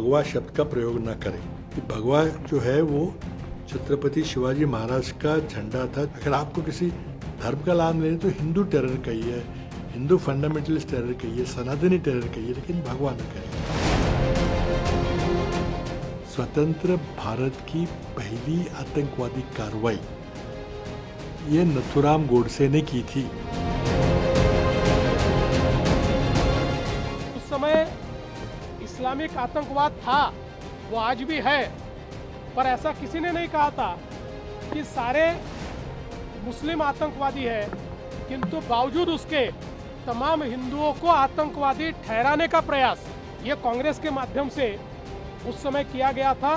भगवा शब्द का प्रयोग न करें। कि भगवा जो है वो छत्रपति शिवाजी महाराज का झंडा था। अगर आपको किसी धर्म का नाम लें तो हिंदू टेरर कहिए, हिंदू फंडामेंटलिस्ट टेरर कहिए, सनातनी टेरर कहिए, लेकिन भगवा न करें। स्वतंत्र भारत की पहली आतंकवादी कार्रवाई ये नथुराम गोडसे ने की थी। उस समय इस्लामिक आतंकवाद था, वो आज भी है, पर ऐसा किसी ने नहीं कहा था कि सारे मुस्लिम आतंकवादी है, किंतु बावजूद उसके तमाम हिंदुओं को आतंकवादी ठहराने का प्रयास ये कांग्रेस के माध्यम से उस समय किया गया था।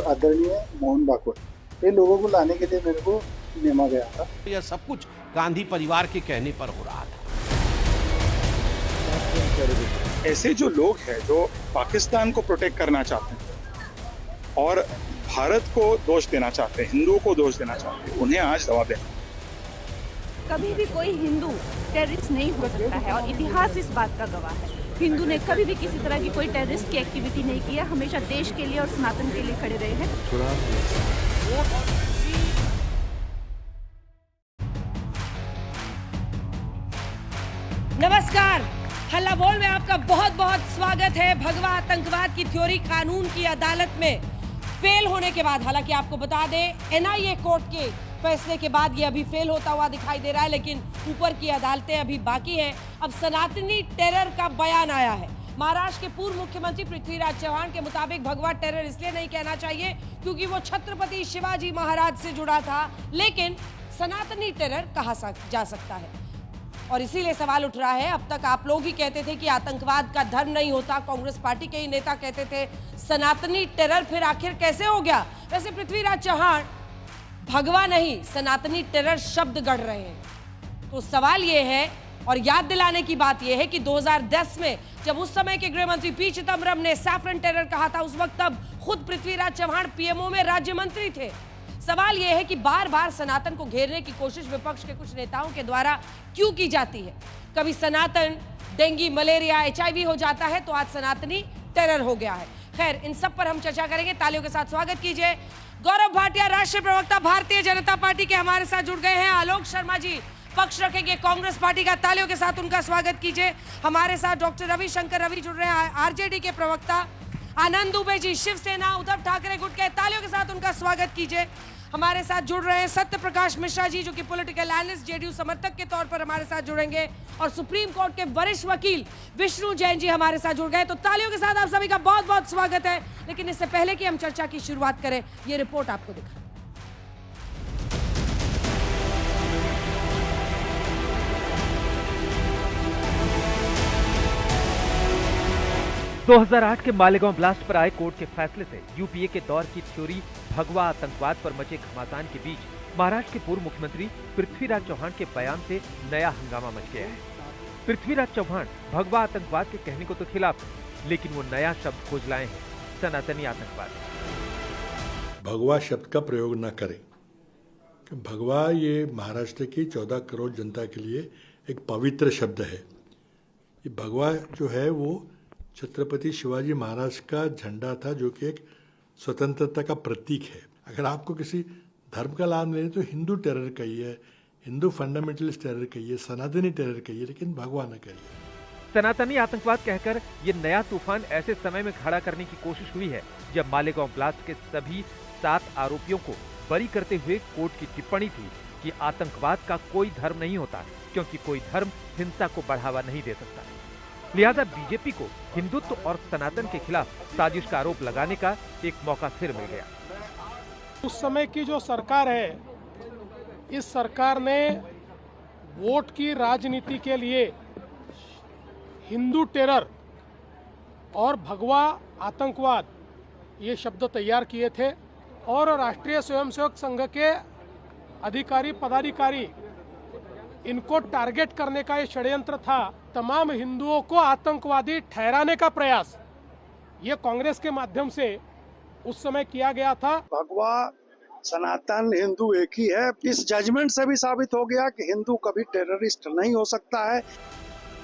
आदरणीय मोहन भागवत ये लोगों को लाने के लिए मेरे को नेमा गया था। यह सब कुछ गांधी परिवार के कहने पर हो रहा था। ऐसे जो लोग हैं जो पाकिस्तान को प्रोटेक्ट करना चाहते हैं और भारत को दोष देना चाहते हैं, हिंदुओं को दोष देना चाहते हैं, उन्हें आज जवाब देना। कभी भी कोई हिंदू टेररिस्ट नहीं हो सकता है और इतिहास इस बात का गवाह है। हिंदू ने कभी भी किसी तरह की कोई टेररिस्ट की एक्टिविटी नहीं किया, हमेशा देश के लिए और सनातन के लिए खड़े रहे हैं। नमस्कार, हल्ला बोल में आपका बहुत बहुत स्वागत है। भगवा आतंकवाद की थ्योरी कानून की अदालत में फेल होने के बाद, हालांकि आपको बता दें एनआईए कोर्ट के फैसले के बाद ये अभी फेल होता हुआ दिखाई दे रहा है, लेकिन ऊपर की अदालतें अभी बाकी हैं। अब सनातनी टेरर का बयान आया है। महाराष्ट्र के पूर्व मुख्यमंत्री पृथ्वीराज चौहान के मुताबिक भगवा टेरर इसलिए नहीं कहना चाहिए क्योंकि वो छत्रपति शिवाजी महाराज से जुड़ा था, लेकिन सनातनी टेरर कहा जा सकता है। और इसीलिए सवाल उठ रहा है, अब तक आप लोग ही कहते थे कि आतंकवाद का धर्म नहीं होता, कांग्रेस पार्टी के ही नेता कहते थे सनातनी टेरर फिर आखिर कैसे हो गया? वैसे पृथ्वीराज चौहान भगवा नहीं सनातनी टेरर शब्द गढ़ रहे हैं। तो सवाल यह है और याद दिलाने की बात यह है कि 2010 में जब उस समय के गृह मंत्री पी चिदम्बरम ने सैफरन टेरर कहा था, उस वक्त तब खुद पृथ्वीराज चौहान पीएमओ में राज्य मंत्री थे। सवाल यह है कि बार बार सनातन को घेरने की कोशिश विपक्ष के कुछ नेताओं के द्वारा क्यों की जाती है? कभी सनातन डेंगू, मलेरिया, HIV हो जाता है तो आज सनातनी टेरर हो गया है। खैर, इन सब पर हम चर्चा करेंगे। तालियों के साथ स्वागत कीजिए गौरव भाटिया, राष्ट्रीय प्रवक्ता भारतीय जनता पार्टी के हमारे साथ जुड़ गए हैं। आलोक शर्मा जी पक्ष रखेंगे कांग्रेस पार्टी का, तालियों के साथ उनका स्वागत कीजिए। हमारे साथ डॉक्टर रविशंकर रवि जुड़ रहे हैं, आरजेडी के प्रवक्ता। आनंद दुबे जी शिवसेना, उद्धव ठाकरे गुट के, तालियों के साथ उनका स्वागत कीजिए। हमारे साथ जुड़ रहे हैं सत्य प्रकाश मिश्रा जी, जो कि पॉलिटिकल एनालिस्ट, जेडीयू समर्थक के तौर पर हमारे साथ जुड़ेंगे। और सुप्रीम कोर्ट के वरिष्ठ वकील विष्णु जैन जी हमारे साथ जुड़ गए। तो तालियों के साथ आप सभी का बहुत बहुत स्वागत है। लेकिन इससे पहले कि हम चर्चा की शुरुआत करें, ये रिपोर्ट आपको दिखा। 2008 के मालेगांव ब्लास्ट पर आए कोर्ट के फैसले से यूपीए के दौर की थ्योरी भगवा आतंकवाद पर मचे घमासान के बीच महाराष्ट्र के पूर्व मुख्यमंत्री पृथ्वीराज चौहान के बयान से नया हंगामा मच गया है। पृथ्वीराज चौहान भगवा आतंकवाद के कहने को तो खिलाफ है, लेकिन वो नया शब्द खोज लाए हैं, सनातनी आतंकवाद। भगवा शब्द का प्रयोग न करें। भगवा ये महाराष्ट्र की 14 करोड़ जनता के लिए एक पवित्र शब्द है। ये भगवा जो है वो छत्रपति शिवाजी महाराज का झंडा था, जो कि एक स्वतंत्रता का प्रतीक है। अगर आपको किसी धर्म का नाम लें तो हिंदू टेरर कहिए, हिंदू फंडामेंटलिस्ट टेरर कहिए, सनातनी टेरर कहिए, लेकिन भगवा न कहिए। सनातनी आतंकवाद कहकर ये नया तूफान ऐसे समय में खड़ा करने की कोशिश हुई है जब मालेगांव ब्लास्ट के सभी 7 आरोपियों को बरी करते हुए कोर्ट की टिप्पणी थी कि आतंकवाद का कोई धर्म नहीं होता, क्योंकि कोई धर्म हिंसा को बढ़ावा नहीं दे सकता। लिहाजा बीजेपी को हिंदुत्व और सनातन के खिलाफ साजिश का आरोप लगाने का एक मौका फिर मिल गया। उस समय की जो सरकार है, इस सरकार ने वोट की राजनीति के लिए हिंदू टेरर और भगवा आतंकवाद ये शब्द तैयार किए थे और राष्ट्रीय स्वयंसेवक संघ के अधिकारी पदाधिकारी इनको टारगेट करने का ये षड्यंत्र था। तमाम हिंदुओं को आतंकवादी ठहराने का प्रयास ये कांग्रेस के माध्यम से उस समय किया गया था। भगवा सनातन हिंदू एक ही है। इस जजमेंट से भी साबित हो गया कि हिंदू कभी टेररिस्ट नहीं हो सकता है।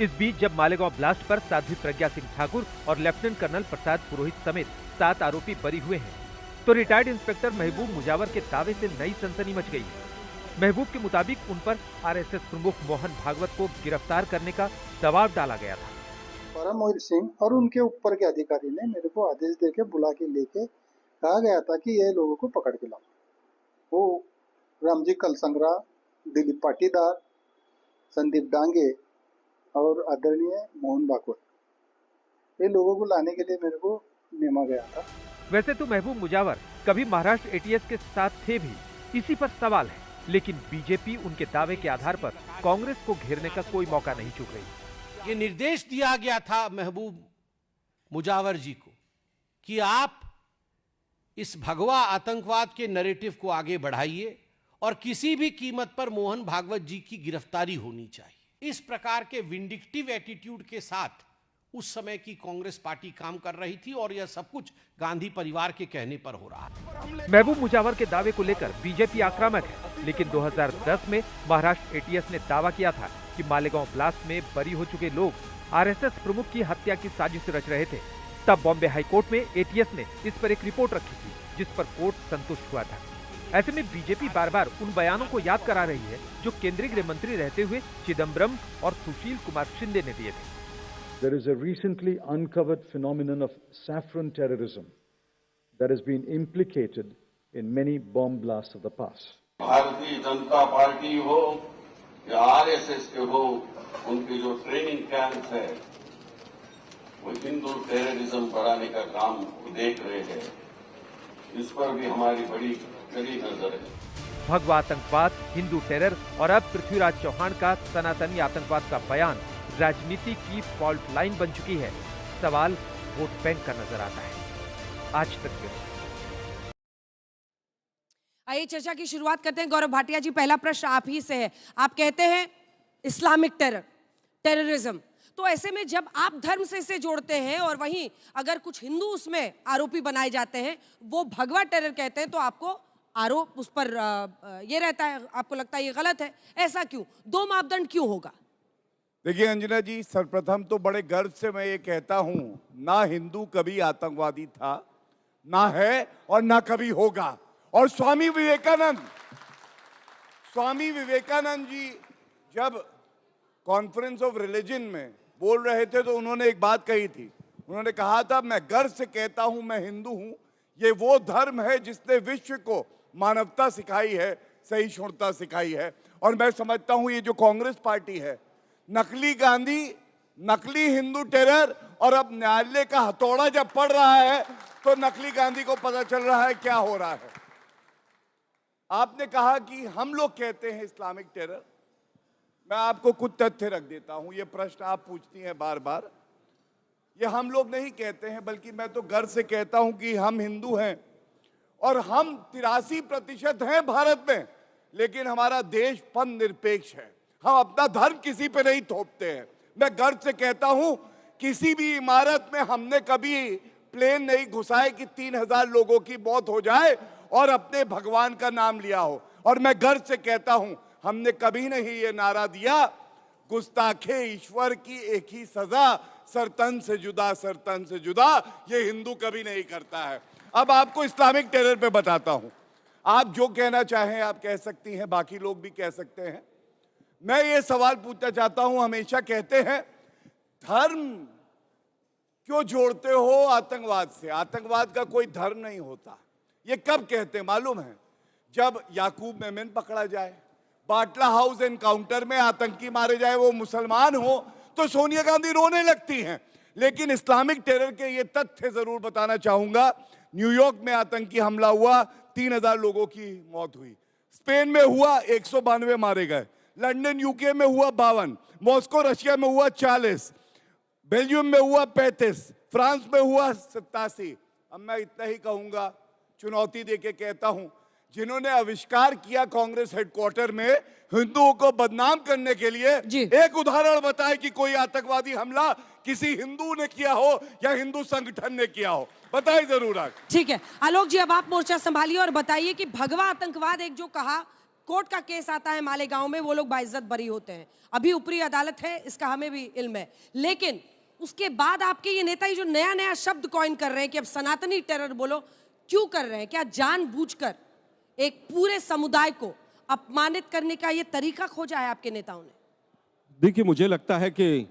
इस बीच जब मालेगांव ब्लास्ट पर साध्वी प्रज्ञा सिंह ठाकुर और लेफ्टिनेंट कर्नल प्रसाद पुरोहित समेत 7 आरोपी बरी हुए हैं, तो रिटायर्ड इंस्पेक्टर महबूब मुजावर के दावे से नई सनसनी मच गई। महबूब के मुताबिक उन पर आरएसएस प्रमुख मोहन भागवत को गिरफ्तार करने का दबाव डाला गया था। परमवीर सिंह और उनके ऊपर के अधिकारी ने मेरे को आदेश देके बुला के लेके कहा गया था कि ये लोगों को पकड़ के लाओ। वो रामजी कलसंगरा, दिलीप पाटीदार, संदीप डांगे और आदरणीय मोहन भागवत, ये लोगों को लाने के लिए मेरे को नेमा गया था। वैसे तो महबूब मुजावर कभी महाराष्ट्र एटीएस के साथ थे भी, इसी पर सवाल है, लेकिन बीजेपी उनके दावे के आधार पर कांग्रेस को घेरने का कोई मौका नहीं चूक रही। ये निर्देश दिया गया था महबूब मुजावर जी को कि आप इस भगवा आतंकवाद के नैरेटिव को आगे बढ़ाइए और किसी भी कीमत पर मोहन भागवत जी की गिरफ्तारी होनी चाहिए। इस प्रकार के विंडिक्टिव एटीट्यूड के साथ उस समय की कांग्रेस पार्टी काम कर रही थी और यह सब कुछ गांधी परिवार के कहने पर हो रहा है। महबूब मुजावर के दावे को लेकर बीजेपी आक्रामक है, लेकिन 2010 में महाराष्ट्र एटीएस ने दावा किया था कि मालेगांव ब्लास्ट में बरी हो चुके लोग आरएसएस प्रमुख की हत्या की साजिश रच रहे थे। तब बॉम्बे हाईकोर्ट में एटीएस ने इस पर एक रिपोर्ट रखी थी, जिस पर कोर्ट संतुष्ट हुआ था। ऐसे में बीजेपी बार बार उन बयानों को याद करा रही है जो केंद्रीय गृह मंत्री रहते हुए चिदम्बरम और सुशील कुमार शिंदे ने दिए थे। There is a recently uncovered phenomenon of saffron terrorism that has been implicated in many bomb blasts of the past. Bharatiya Janata party हो या आरएसएस के हो, उनके जो ट्रेनिंग कैंप है वो हिंदू टेररिज्म बढ़ाने का काम देख रहे हैं। इस पर भी हमारी बड़ी कड़ी नजर है। भगवा आतंकवाद, हिंदू टेरर और अब पृथ्वीराज चौहान का सनातनी आतंकवाद का बयान राजनीति की फॉल्ट लाइन बन चुकी है। सवाल वोट बैंक का नजर आता है। आज तक के आइए चर्चा की शुरुआत करते हैं। गौरव भाटिया जी, पहला प्रश्न आप ही से है। आप कहते हैं इस्लामिक टेररिज्म, तो ऐसे में जब आप धर्म से इसे जोड़ते हैं और वहीं अगर कुछ हिंदू उसमें आरोपी बनाए जाते हैं, वो भगवा टेरर कहते हैं, तो आपको आरोप उस पर ये रहता है, आपको लगता है ये गलत है। ऐसा क्यों? दो मापदंड क्यों होगा? देखिए अंजना जी, सर्वप्रथम तो बड़े गर्व से मैं ये कहता हूं, ना हिंदू कभी आतंकवादी था, ना है और ना कभी होगा। और स्वामी विवेकानंद जी जब कॉन्फ्रेंस ऑफ रिलीजन में बोल रहे थे तो उन्होंने एक बात कही थी। उन्होंने कहा था, मैं गर्व से कहता हूं मैं हिंदू हूं, ये वो धर्म है जिसने विश्व को मानवता सिखाई है, सहिष्णुता सिखाई है। और मैं समझता हूं ये जो कांग्रेस पार्टी है, नकली गांधी, नकली हिंदू टेरर, और अब न्यायालय का हथौड़ा जब पड़ रहा है तो नकली गांधी को पता चल रहा है क्या हो रहा है। आपने कहा कि हम लोग कहते हैं इस्लामिक टेरर। मैं आपको कुछ तथ्य रख देता हूं। ये प्रश्न आप पूछती हैं बार बार, ये हम लोग नहीं कहते हैं, बल्कि मैं तो गर्व से कहता हूं कि हम हिंदू हैं और हम 83% हैं भारत में, लेकिन हमारा देश पंथ निरपेक्ष है। हम अपना धर्म किसी पे नहीं थोपते हैं। मैं गर्व से कहता हूं, किसी भी इमारत में हमने कभी प्लेन नहीं घुसाए कि 3000 लोगों की मौत हो जाए और अपने भगवान का नाम लिया हो। और मैं गर्व से कहता हूं, हमने कभी नहीं ये नारा दिया, गुस्ताखे ईश्वर की एक ही सजा, सरतन से जुदा, सरतन से जुदा। ये हिंदू कभी नहीं करता है। अब आपको इस्लामिक टेरर पे बताता हूं। आप जो कहना चाहें आप कह सकती हैं, बाकी लोग भी कह सकते हैं। मैं ये सवाल पूछना चाहता हूं, हमेशा कहते हैं धर्म क्यों जोड़ते हो आतंकवाद से? आतंकवाद का कोई धर्म नहीं होता। ये कब कहते हैं मालूम है? जब याकूब मेमन पकड़ा जाए, बाटला हाउस एनकाउंटर में आतंकी मारे जाए, वो मुसलमान हो, तो सोनिया गांधी रोने लगती हैं। लेकिन इस्लामिक टेरर के ये तथ्य जरूर बताना चाहूंगा। न्यूयॉर्क में आतंकी हमला हुआ, 3000 लोगों की मौत हुई। स्पेन में हुआ, 192 मारे गए। लंदन यूके में हुआ 52, मॉस्को रशिया में हुआ 40, बेल्जियम में हुआ 35, फ्रांस में हुआ 87। अब मैं इतना ही कहूंगा, चुनौती देके कहता हूं, जिन्होंने आविष्कार किया कांग्रेस हेडक्वार्टर में हिंदुओं को बदनाम करने के लिए, एक उदाहरण बताए कि कोई आतंकवादी हमला किसी हिंदू ने किया हो या हिंदू संगठन ने किया हो, बताइए जरूर। ठीक है आलोक जी, अब आप मोर्चा संभालिए और बताइए कि भगवा आतंकवाद एक जो कहा कोर्ट का केस आता है मालेगांव में, वो लोग बाइज्जत बरी होते हैं। अभी ऊपरी अदालत है, इसका हमें भी इल्म है, लेकिन उसके बाद आपके ये नेता ये जो नया नया शब्द कॉइन कर रहे हैं कि अब सनातनी टेरर बोलो, क्यों कर रहे हैं? क्या जानबूझकर एक पूरे समुदाय को अपमानित करने का ये तरीका खोजा है आपके नेताओं ने? देखिए, मुझे लगता है कि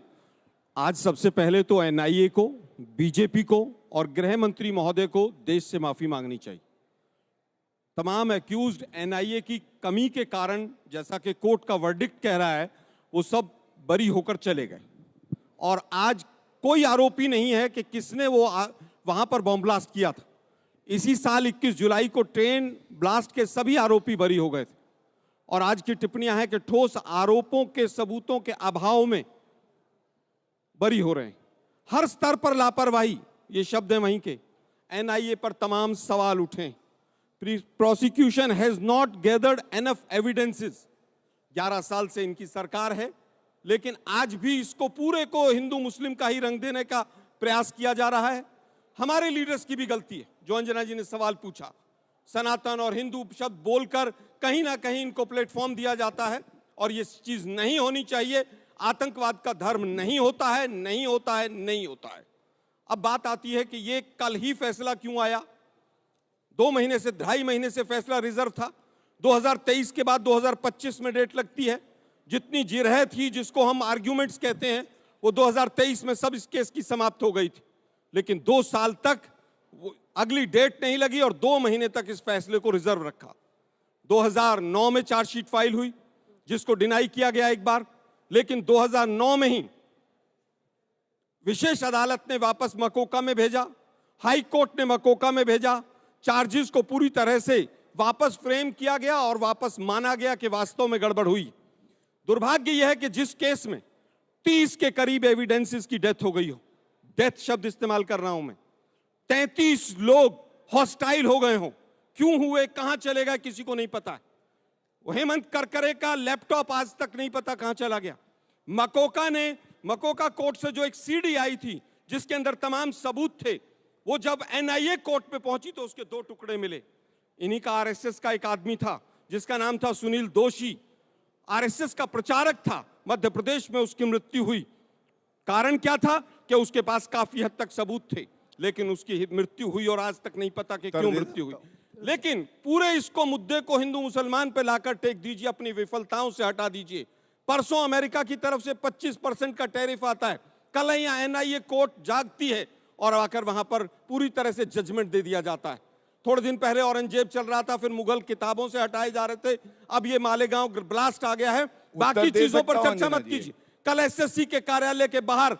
आज सबसे पहले तो एनआईए को, बीजेपी को और गृह मंत्री महोदय को देश से माफी मांगनी चाहिए। तमाम एक्यूज्ड एनआईए की कमी के कारण, जैसा कि कोर्ट का वर्डिक्ट कह रहा है, वो सब बरी होकर चले गए और आज कोई आरोपी नहीं है कि किसने वो वहां पर बॉम्ब ब्लास्ट किया था। इसी साल 21 जुलाई को ट्रेन ब्लास्ट के सभी आरोपी बरी हो गए थे और आज की टिप्पणियां हैं कि ठोस आरोपों के सबूतों के अभाव में बरी हो रहे हैं। हर स्तर पर लापरवाही, ये शब्द है वहीं के। एनआईए पर तमाम सवाल उठे। Prosecution has not gathered enough evidences. 11 साल से इनकी सरकार है, लेकिन आज भी इसको पूरे को हिंदू मुस्लिम का ही रंग देने का प्रयास किया जा रहा है। हमारे लीडर्स की भी गलती है। जो अंजना जी ने सवाल पूछा, सनातन और हिंदू शब्द बोलकर कहीं ना कहीं इनको प्लेटफॉर्म दिया जाता है और ये चीज नहीं होनी चाहिए। आतंकवाद का धर्म नहीं होता है, नहीं होता है, नहीं होता है। अब बात आती है कि ये कल ही फैसला क्यों आया? 2 महीने से 2.5 महीने से फैसला रिजर्व था। 2023 के बाद 2025 में डेट लगती है। जितनी जिरह थी, जिसको हम आर्ग्यूमेंट्स कहते हैं, वो 2023 में सब इस केस की समाप्त हो गई थी, लेकिन 2 साल तक अगली डेट नहीं लगी और 2 महीने तक इस फैसले को रिजर्व रखा। 2009 में चार्जशीट फाइल हुई, जिसको डिनाई किया गया एक बार, लेकिन 2009 में ही विशेष अदालत ने वापस मकोका में भेजा, हाई कोर्ट ने मकोका में भेजा, चार्जेस को पूरी तरह से वापस फ्रेम किया गया और वापस माना गया कि वास्तव में गड़बड़ हुई। दुर्भाग्य यह है कि जिस केस में 30 के करीब एविडेंसेस की डेथ हो गई हो, डेथ शब्द इस्तेमाल कर रहा हूं मैं, 33 लोग हॉस्टाइल हो गए हों, क्यों हुए, कहां चले गए, किसी को नहीं पता है। वो हेमंत करकरे का लैपटॉप आज तक नहीं पता कहां चला गया। मकोका कोर्ट से जो एक सीडी आई थी जिसके अंदर तमाम सबूत थे, वो जब एनआईए कोर्ट पे पहुंची तो उसके 2 टुकड़े मिले। इन्हीं का आरएसएस का एक आदमी था जिसका नाम था सुनील दोषी, आरएसएस का प्रचारक था। मध्य प्रदेश में उसकी मृत्यु हुई। कारण क्या था कि उसके पास काफी हद तक सबूत थे, लेकिन उसकी मृत्यु हुई और आज तक नहीं पता कि क्यों मृत्यु हुई। लेकिन पूरे इसको मुद्दे को हिंदू मुसलमान पे लाकर टेक दीजिए, अपनी विफलताओं से हटा दीजिए। परसों अमेरिका की तरफ से 25% का टैरिफ आता है, कल यहाँ एनआईए कोर्ट जागती है और आकर वहां पर पूरी तरह से जजमेंट दे दिया जाता है। थोड़े दिन पहले औरंगजेब चल रहा था, फिर मुगल किताबों से हटाए जा रहे थे, अब ये मालेगांव ब्लास्ट आ गया है। बाकी चीजों पर चर्चा मत कीजिए। कल एसएससी के कार्यालय के बाहर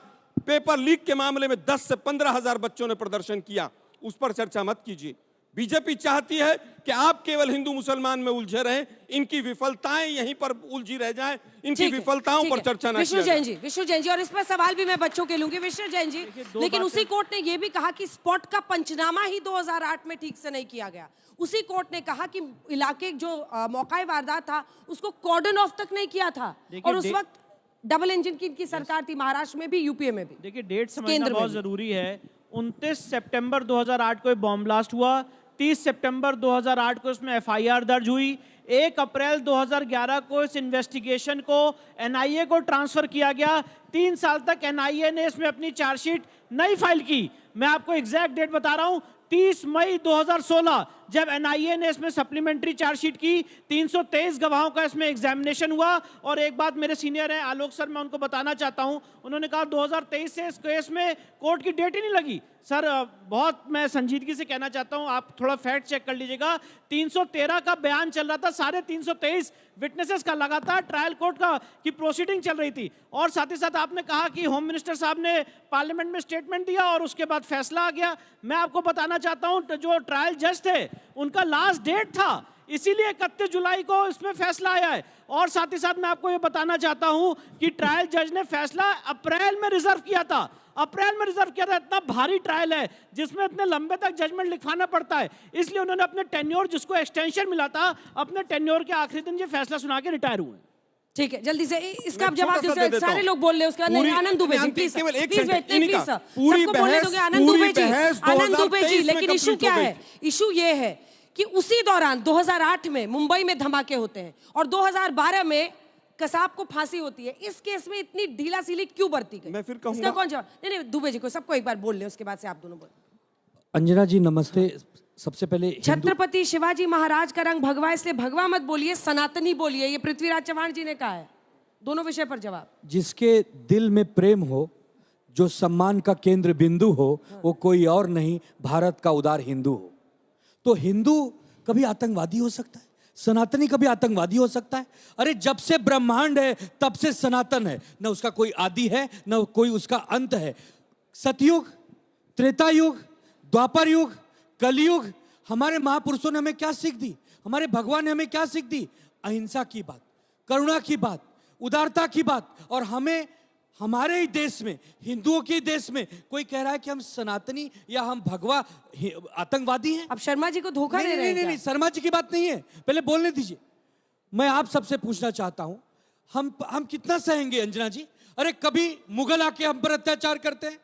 पेपर लीक के मामले में 10 से 15 हजार बच्चों ने प्रदर्शन किया, उस पर चर्चा मत कीजिए। बीजेपी चाहती है कि आप केवल हिंदू मुसलमान में उलझे रहें, इनकी विफलताएं यहीं पर उलझी रह जाएं, इनकी विफलताओं पर चर्चा न विष्णु जैन जी, और इस पर सवाल भी मैं बच्चों के लूंगी। विष्णु जैन जी, लेकिन उसी कोर्ट ने यह भी कहा कि स्पॉट का पंचनामा ही 2008 में ठीक से नहीं किया गया। उसी कोर्ट ने कहा कि इलाके जो मौका वारदात था उसको कॉर्डन ऑफ तक नहीं किया था, और उस वक्त डबल इंजन की सरकार थी, महाराष्ट्र में भी, यूपी में भी। देखिए, डेट समझना बहुत जरूरी है। 29 सितंबर 2008 को बॉम्ब ब्लास्ट हुआ, 30 सितंबर 2008 को इसमें एफआईआर दर्ज हुई, 1 अप्रैल 2011 को इस इन्वेस्टिगेशन को एनआईए को ट्रांसफर किया गया। 3 साल तक एनआईए ने इसमें अपनी चार्जशीट नहीं फाइल की। मैं आपको एग्जैक्ट डेट बता रहा हूं, 30 मई 2016 जब एनआईए ने इसमें सप्लीमेंट्री चार्जशीट की, 323 गवाहों का इसमें एग्जामिनेशन हुआ। और एक बात मेरे सीनियर हैं आलोक सर, मैं उनको बताना चाहता हूं, उन्होंने कहा 2023 से इस केस में कोर्ट की डेट ही नहीं लगी। सर, बहुत मैं संजीदगी से कहना चाहता हूं, आप थोड़ा फैक्ट चेक कर लीजिएगा। 313 का बयान चल रहा था, सारे 323 विटनेसेस का लगातार ट्रायल कोर्ट का की प्रोसीडिंग चल रही थी। और साथ ही साथ आपने कहा कि होम मिनिस्टर साहब ने पार्लियामेंट में स्टेटमेंट दिया और उसके बाद फैसला आ गया। मैं आपको बताना चाहता हूं, जो ट्रायल जज थे उनका लास्ट डेट था, इसीलिए 31 जुलाई को इसमें फैसला आया है। और साथ ही साथ मैं आपको ये बताना चाहता हूं कि ट्रायल जज ने फैसला अप्रैल में रिजर्व किया था। अप्रैल में रिजर्व किया था। इतना भारी ट्रायल है जिसमें इतने लंबे तक जजमेंट लिखवाना पड़ता है, इसलिए उन्होंने अपने टेन्योर, जिसको एक्सटेंशन मिला था, अपने टेन्योर के आखिरी दिन ये फैसला सुना के रिटायर हुए। ठीक है, जल्दी से इसका जवाब दीजिए। सारे लोग बोल रहे हैं, उसका नहीं, आनंद दुबे जी प्लीज, सबको बोलने दोगे। आनंद दुबे जी, लेकिन इशू क्या है? इशू ये है कि उसी दौरान 2008 में मुंबई में धमाके होते हैं और 2012 में कसाब को फांसी होती है। इस केस में इतनी ढीलासीली क्यों बरती गई? मैं फिर कहूंगा, इसका कौन जवाब? नहीं, दुबे जी को सबको एक बार बोल ले, उसके बाद से आप दोनों बोल। अंजना जी नमस्ते। सबसे पहले छत्रपति शिवाजी महाराज का रंग भगवा, इसलिए भगवा मत बोलिए, सनातनी बोलिए, ये पृथ्वीराज चव्हाण जी ने कहा है। दोनों विषय पर जवाब। जिसके दिल में प्रेम हो, जो सम्मान का केंद्र बिंदु हो, वो कोई और नहीं, भारत का उदार हिंदू हो। तो हिंदू कभी आतंकवादी हो सकता है? सनातनी कभी आतंकवादी हो सकता है? अरे जब से ब्रह्मांड है तब से सनातन है, न उसका कोई आदि है न कोई उसका अंत है। सतयुग, त्रेता युग, द्वापर युग, कलयुग, हमारे महापुरुषों ने हमें क्या सीख दी? हमारे भगवान ने हमें क्या सीख दी? अहिंसा की बात, करुणा की बात, उदारता की बात। और हमें हमारे ही देश में, हिंदुओं के देश में कोई कह रहा है कि हम सनातनी या हम भगवा आतंकवादी हैं। अब शर्मा जी को धोखा दे रहे हैं? नहीं, शर्मा जी की बात नहीं है, पहले बोलने दीजिए। मैं आप सबसे पूछना चाहता हूं, हम कितना सहेंगे अंजना जी? अरे कभी मुगल आके हम पर अत्याचार करते हैं,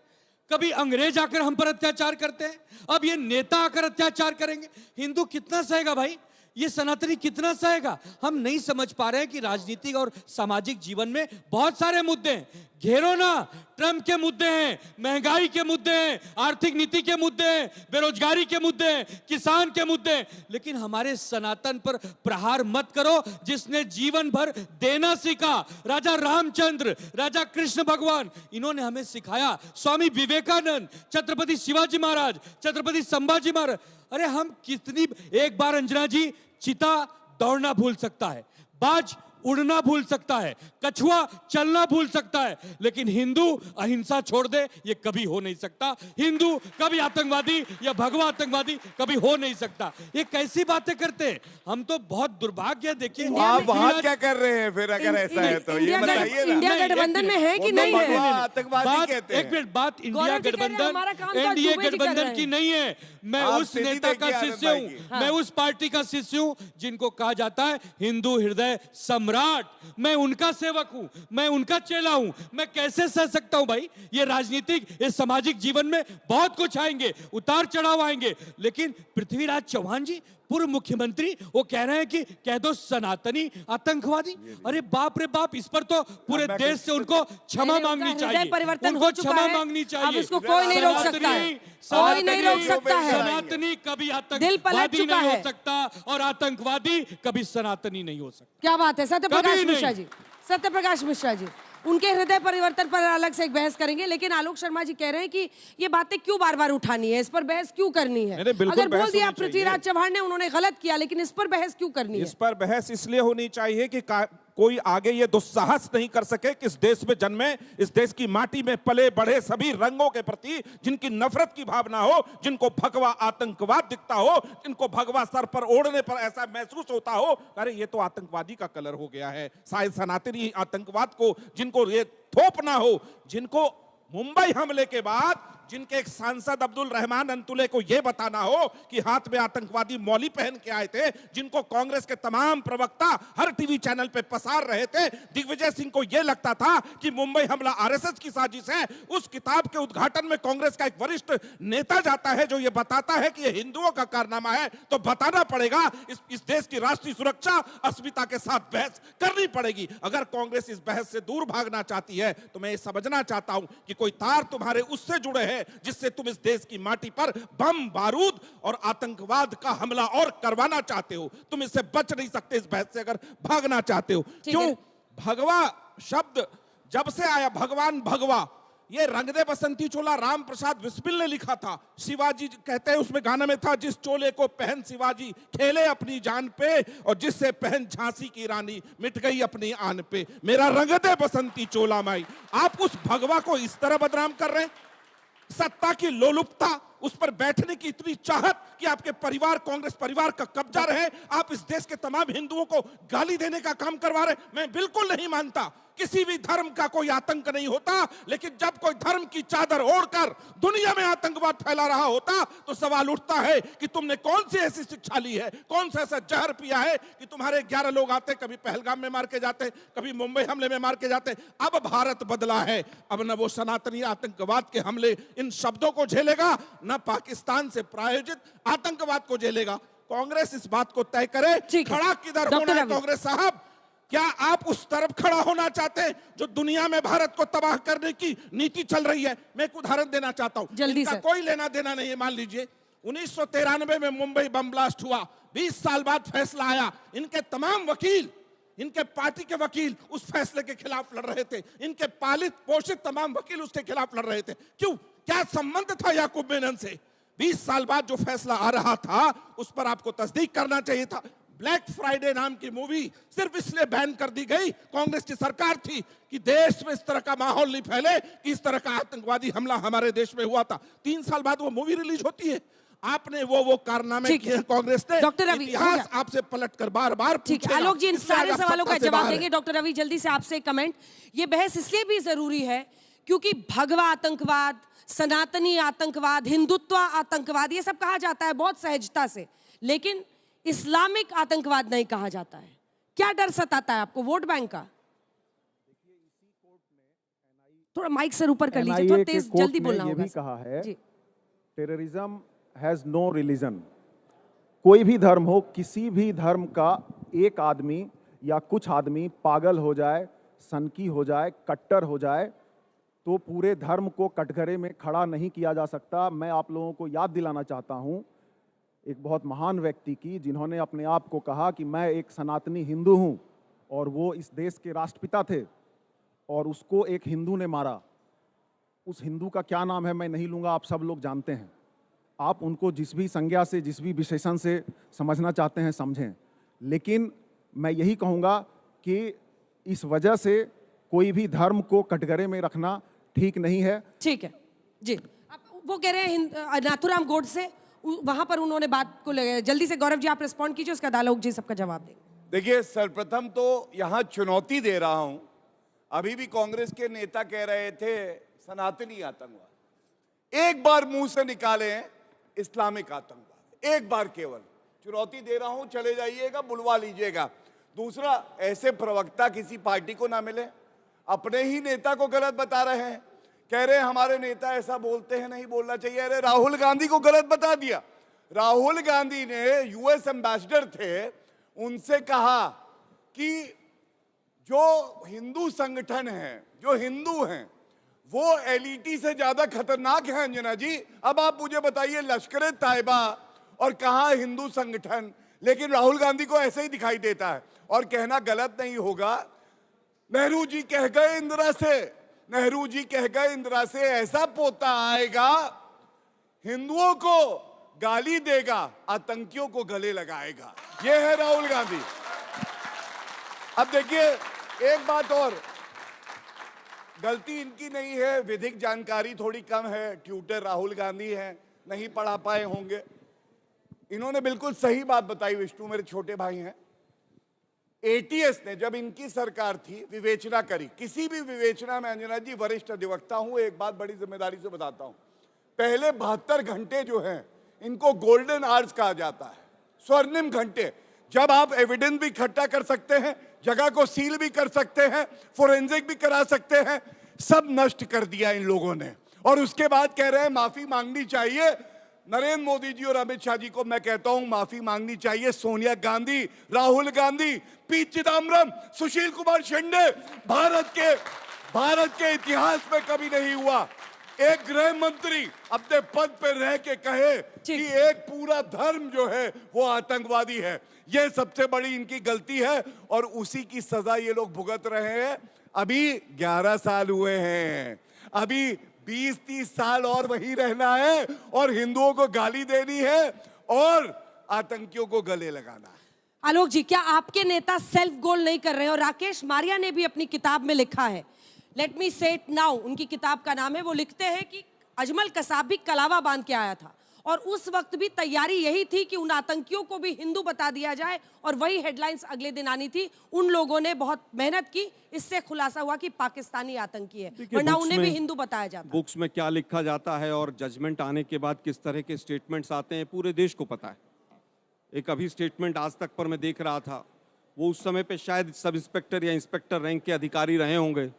कभी अंग्रेज आकर हम पर अत्याचार करते हैं, अब ये नेता आकर अत्याचार करेंगे। हिंदू कितना सहेगा भाई? ये सनातनी कितना सहेगा? हम नहीं समझ पा रहे हैं कि राजनीतिक और सामाजिक जीवन में बहुत सारे मुद्दे हैं। घेरो ना, ट्रम्प के मुद्दे हैं, महंगाई के मुद्दे हैं, आर्थिक नीति के मुद्दे हैं, बेरोजगारी के मुद्दे हैं, किसान के मुद्दे हैं, लेकिन हमारे सनातन पर प्रहार मत करो, जिसने जीवन भर देना सीखा। राजा रामचंद्र, राजा कृष्ण भगवान, इन्होंने हमें सिखाया। स्वामी विवेकानंद, छत्रपति शिवाजी महाराज, छत्रपति संभाजी महाराज। अरे हम कितनी, एक बार अंजना जी, चिता दौड़ना भूल सकता है, बाज उड़ना भूल सकता है, कछुआ चलना भूल सकता है, लेकिन हिंदू अहिंसा छोड़ दे, ये कभी हो नहीं सकता। हिंदू कभी आतंकवादी या भगवा आतंकवादी कभी हो नहीं सकता। ये कैसी बातें करते हैं? हम तो बहुत दुर्भाग्य। देखिए आप वहां क्या कर रहे हैं फिर, अगर ऐसा है तो ये बताइए ना। इंडिया गठबंधन में है कि नहीं है? आतंकवादी कहते हैं। एक मिनट, बात इंडिया गठबंधन, एनडीए गठबंधन की नहीं है। मैं उस नेता का शिष्य हूं, मैं उस पार्टी का शिष्य हूं जिनको कहा जाता है हिंदू हृदय सम्राट। मैं उनका सेवक हूं, मैं उनका चेला हूं। मैं कैसे सह सकता हूं भाई? ये राजनीतिक, ये सामाजिक जीवन में बहुत कुछ आएंगे, उतार चढ़ाव आएंगे, लेकिन पृथ्वीराज चौहान जी पूर्व मुख्यमंत्री, वो कह रहे हैं कि कह दो सनातनी आतंकवादी। अरे बाप रे बाप, इस पर तो पूरे देश से उनको क्षमा मांगनी चाहिए, उनको क्षमा मांगनी चाहिए। अब इसको कोई नहीं रोक सकता है, कोई नहीं रोक सकता है। सनातनी कभी आतंकवादी नहीं हो सकता और आतंकवादी कभी सनातनी नहीं हो सकता। क्या बात है सत्यप्रकाश मिश्रा जी, सत्यप्रकाश मिश्रा जी, उनके हृदय परिवर्तन पर अलग से एक बहस करेंगे, लेकिन आलोक शर्मा जी कह रहे हैं कि ये बातें क्यों बार बार उठानी है, इस पर बहस क्यों करनी है? अगर बोल दिया पृथ्वीराज चव्हाण ने उन्होंने गलत किया, लेकिन इस पर बहस क्यों करनी है? इस पर बहस इसलिए होनी चाहिए कि कोई आगे ये दुस्साहस नहीं कर सके कि इस देश में जन्मे, इस देश की माटी में पले बढ़े सभी रंगों के प्रति जिनकी नफरत की भावना हो, जिनको भगवा आतंकवाद दिखता हो, जिनको भगवा सर पर ओढ़ने पर ऐसा महसूस होता हो, अरे ये तो आतंकवादी का कलर हो गया है, शायद सनातनी आतंकवाद को जिनको ये थोपना हो, जिनको मुंबई हमले के बाद जिनके एक सांसद अब्दुल रहमान अंतुले को यह बताना हो कि हाथ में आतंकवादी मौली पहन के आए थे, जिनको कांग्रेस के तमाम प्रवक्ता हर टीवी चैनल पे पसार रहे थे, दिग्विजय सिंह को यह लगता था कि मुंबई हमला आरएसएस की साजिश है, उस किताब के उद्घाटन में कांग्रेस का एक वरिष्ठ नेता जाता है जो यह बताता है कि यह हिंदुओं का कारनामा है, तो बताना पड़ेगा इस देश की राष्ट्रीय सुरक्षा अस्मिता के साथ बहस करनी पड़ेगी। अगर कांग्रेस इस बहस से दूर भागना चाहती है तो मैं ये समझना चाहता हूं कि कोई तार तुम्हारे उससे जुड़े हैं जिससे तुम इस देश की माटी पर बम बारूद और आतंकवाद का हमला और करवाना चाहते हो। तुम इससे बच नहीं सकते इस बहस से अगर भागना चाहते हो। क्यों? भगवा शब्द जब से आया, भगवान भगवा, ये रंग दे बसंती चोला राम प्रसाद बिस्मिल ने लिखा था। शिवाजी कहते हैं उसमें गाना में था, जिस चोले को पहन शिवाजी खेले अपनी जान पे, और जिससे पहन झांसी की रानी मिट गई अपनी आन पे। मेरा रंग दे बसंती चोला माई। आप उस भगवा को इस तरह बदनाम कर रहे हैं। सत्ता की लोलुपता, उस पर बैठने की इतनी चाहत कि आपके परिवार, कांग्रेस परिवार का कब्जा रहे, आप इस देश के तमाम हिंदुओं को गाली देने का काम करवा रहे। मैं बिल्कुल नहीं मानता किसी भी धर्म का कोई आतंक नहीं होता, लेकिन जब कोई धर्म की चादर ओढ़कर दुनिया में आतंकवाद फैला रहा होता तो सवाल उठता है कि तुमने कौन सी ऐसी शिक्षा ली है, कौन सा ऐसा जहर पिया है कि तुम्हारे 11 लोग आते, कभी पहलगाम में मार के जाते, कभी मुंबई हमले में मार के जाते। अब भारत बदला है, अब न वो सनातनी आतंकवाद के हमले इन शब्दों को झेलेगा, न पाकिस्तान से प्रायोजित आतंकवाद को झेलेगा। कांग्रेस इस बात को तय करे खड़ा किधर होना है। कांग्रेस साहब, क्या आप उस तरफ खड़ा होना चाहते हैं जो दुनिया में भारत को तबाह करने की नीति चल रही है? मैं एक उदाहरण देना चाहता हूं, जल्दी इनका से। कोई लेना देना नहीं है। मान लीजिए 1993 में मुंबई बम ब्लास्ट हुआ, 20 साल बाद फैसला आया, इनके तमाम वकील, इनके पार्टी के वकील उस फैसले के खिलाफ लड़ रहे थे, इनके पालित पोषित तमाम वकील उसके खिलाफ लड़ रहे थे। क्यों? क्या संबंध था याकूब मेनन से? 20 साल बाद जो फैसला आ रहा था उस पर आपको तस्दीक करना चाहिए था। ब्लैक फ्राइडे नाम की मूवी सिर्फ इसलिए बैन कर दी गई, कांग्रेस की सरकार थी, कि देश में इस तरह का माहौल नहीं फैले कि इस तरह का आतंकवादी हमला हमारे देश में हुआ था। 3 साल बाद वो मूवी रिलीज होती है। आपने वो कारनामे किए कांग्रेस ने। डॉक्टर रवि, इतिहास आपसे पलटकर बार-बार पूछेगा। आलोक जी इन सारे इससे सवालों का सत्ता से जवाब बाहर देंगे। डॉक्टर रवि जल्दी से आपसे कमेंट। ये बहस इसलिए भी जरूरी है क्योंकि भगवा आतंकवाद, सनातनी आतंकवाद, हिंदुत्व आतंकवाद, ये सब कहा जाता है बहुत सहजता से, लेकिन इस्लामिक आतंकवाद नहीं कहा जाता है। क्या डर सताता है आपको वोट बैंक का? थोड़ा माइक से ऊपर कर लीजिए, थोड़ा तेज जल्दी बोलना होगा। ये भी कहा है टेररिज्म हैज नो रिलीजन। कोई भी धर्म हो, किसी भी धर्म का एक आदमी या कुछ आदमी पागल हो जाए, सनकी हो जाए, कट्टर हो जाए, तो पूरे धर्म को कटघरे में खड़ा नहीं किया जा सकता। मैं आप लोगों को याद दिलाना चाहता हूं एक बहुत महान व्यक्ति की, जिन्होंने अपने आप को कहा कि मैं एक सनातनी हिंदू हूं, और वो इस देश के राष्ट्रपिता थे, और उसको एक हिंदू ने मारा। उस हिंदू का क्या नाम है मैं नहीं लूँगा, आप सब लोग जानते हैं। आप उनको जिस भी संज्ञा से, जिस भी विशेषण से समझना चाहते हैं समझें, लेकिन मैं यही कहूँगा कि इस वजह से कोई भी धर्म को कटघरे में रखना ठीक नहीं है। ठीक है जी। वो कह रहे हैं नाथुराम गोडसे, वहां पर उन्होंने बात को ले, जल्दी से गौरव जी आप रिस्पॉन्ड कीजिए, उसका आलोक जी सबका जवाब देंगे। देखिए, सर्वप्रथम तो यहाँ चुनौती दे रहा हूं। अभी भी कांग्रेस के नेता कह रहे थे सनातनी आतंकवाद, एक बार मुंह से निकाले इस्लामिक आतंकवाद, एक बार केवल। चुनौती दे रहा हूं, चले जाइएगा, बुलवा लीजिएगा। दूसरा, ऐसे प्रवक्ता किसी पार्टी को ना मिले, अपने ही नेता को गलत बता रहे हैं, कह रहे हैं हमारे नेता ऐसा बोलते हैं, नहीं बोलना चाहिए। अरे राहुल गांधी को गलत बता दिया। राहुल गांधी ने यूएस एम्बेसडर थे, उनसे कहा कि जो हिंदू संगठन है, जो हिंदू हैं, वो एलईटी से ज्यादा खतरनाक है। अंजना जी, अब आप मुझे बताइए, लश्कर तैयबा और कहाँ हिंदू संगठन, लेकिन राहुल गांधी को ऐसे ही दिखाई देता है। और कहना गलत नहीं होगा, नेहरू जी कह गए इंदिरा से, नेहरू जी कह गए इंदिरा से, ऐसा पोता आएगा हिंदुओं को गाली देगा, आतंकियों को गले लगाएगा। ये है राहुल गांधी। अब देखिए, एक बात और, गलती इनकी नहीं है, विधिक जानकारी थोड़ी कम है, ट्यूटर राहुल गांधी है, नहीं पढ़ा पाए होंगे। इन्होंने बिल्कुल सही बात बताई, विष्णु मेरे छोटे भाई हैं। एटीएस ने जब इनकी सरकार थी विवेचना करी, किसी भी विवेचना में, अंजना जी वरिष्ठ अधिवक्ता हूं, एक बात बड़ी जिम्मेदारी से बताता हूं, पहले 72 घंटे जो हैं इनको गोल्डन आवर्स कहा जाता है, स्वर्णिम घंटे, जब आप एविडेंस भी इकट्ठा कर सकते हैं, जगह को सील भी कर सकते हैं, फोरेंसिक भी करा सकते हैं, सब नष्ट कर दिया इन लोगों ने। और उसके बाद कह रहे हैं माफी मांगनी चाहिए। नरेंद्र मोदी जी और अमित शाह जी को मैं कहता हूं माफी मांगनी चाहिए। सोनिया गांधी, राहुल गांधी, पी चिदम्बरम, सुशील कुमार शिंदे, भारत के इतिहास में कभी नहीं हुआ एक गृह मंत्री अपने पद पर रह के कहे कि एक पूरा धर्म जो है वो आतंकवादी है। ये सबसे बड़ी इनकी गलती है, और उसी की सजा ये लोग भुगत रहे हैं। अभी 11 साल हुए हैं, अभी 20-30 साल और वही रहना है, और हिंदुओं को गाली देनी है और आतंकियों को गले लगाना है। आलोक जी, क्या आपके नेता सेल्फ गोल नहीं कर रहे हैं? और राकेश मारिया ने भी अपनी किताब में लिखा है, लेट मी से इट नाउ, उनकी किताब का नाम है, वो लिखते हैं कि अजमल कसाब भी कलावा बांध के आया था, और उस वक्त भी तैयारी यही थी कि उन आतंकियों को भी हिंदू बता दिया जाए, और वही हेडलाइंस अगले दिन आनी थी। उन लोगों ने बहुत मेहनत की, इससे खुलासा हुआ कि पाकिस्तानी आतंकी है, वरना उन्हें भी हिंदू बताया जाता। बुक्स में क्या लिखा जाता है और जजमेंट आने के बाद किस तरह के स्टेटमेंट्स आते हैं पूरे देश को पता है। एक अभी स्टेटमेंट आज तक पर मैं देख रहा था, वो उस समय पे शायद सब इंस्पेक्टर या इंस्पेक्टर रैंक के अधिकारी रहे होंगे,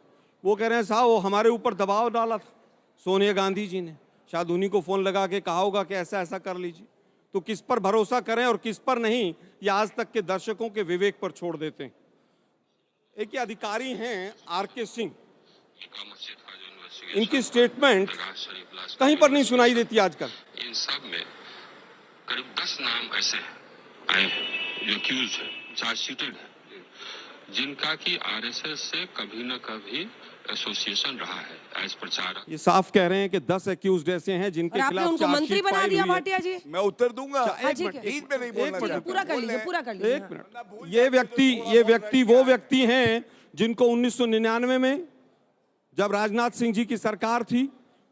वो कह रहे हैं साहब वो हमारे ऊपर दबाव डाला था सोनिया गांधी जी ने, शायद उन्हीं को फ़ोन लगा के कहा होगा कि ऐसा ऐसा कर लीजिए। तो किस पर भरोसा करें और किस पर नहीं, ये आज तक के दर्शकों के विवेक पर छोड़ देते हैं। एक ये अधिकारी हैं आर.के. सिंह, इनकी स्टेटमेंट कहीं पर नहीं सुनाई देती आजकल। इन सब में करीब 10 नाम ऐसे आए हैं जो एक्यूज है, चार्जशीटेड है, जिनका कि आरएसएस से कभी न कभी एसोसिएशन रहा है एज प्रचारक। ये साफ कह रहे हैं कि 10 एक्यूज्ड ऐसे हैं जिनके खिलाफ उनको मंत्री बना दिया भाटिया जी। मैं उत्तर दूंगा, एक मिनट में नहीं बोलना चाहता। पूरा कर लीजिए, पूरा कर लीजिए। एक मिनट, ये व्यक्ति वो व्यक्ति हैं जिनको 1999 में जब राजनाथ सिंह जी की सरकार थी,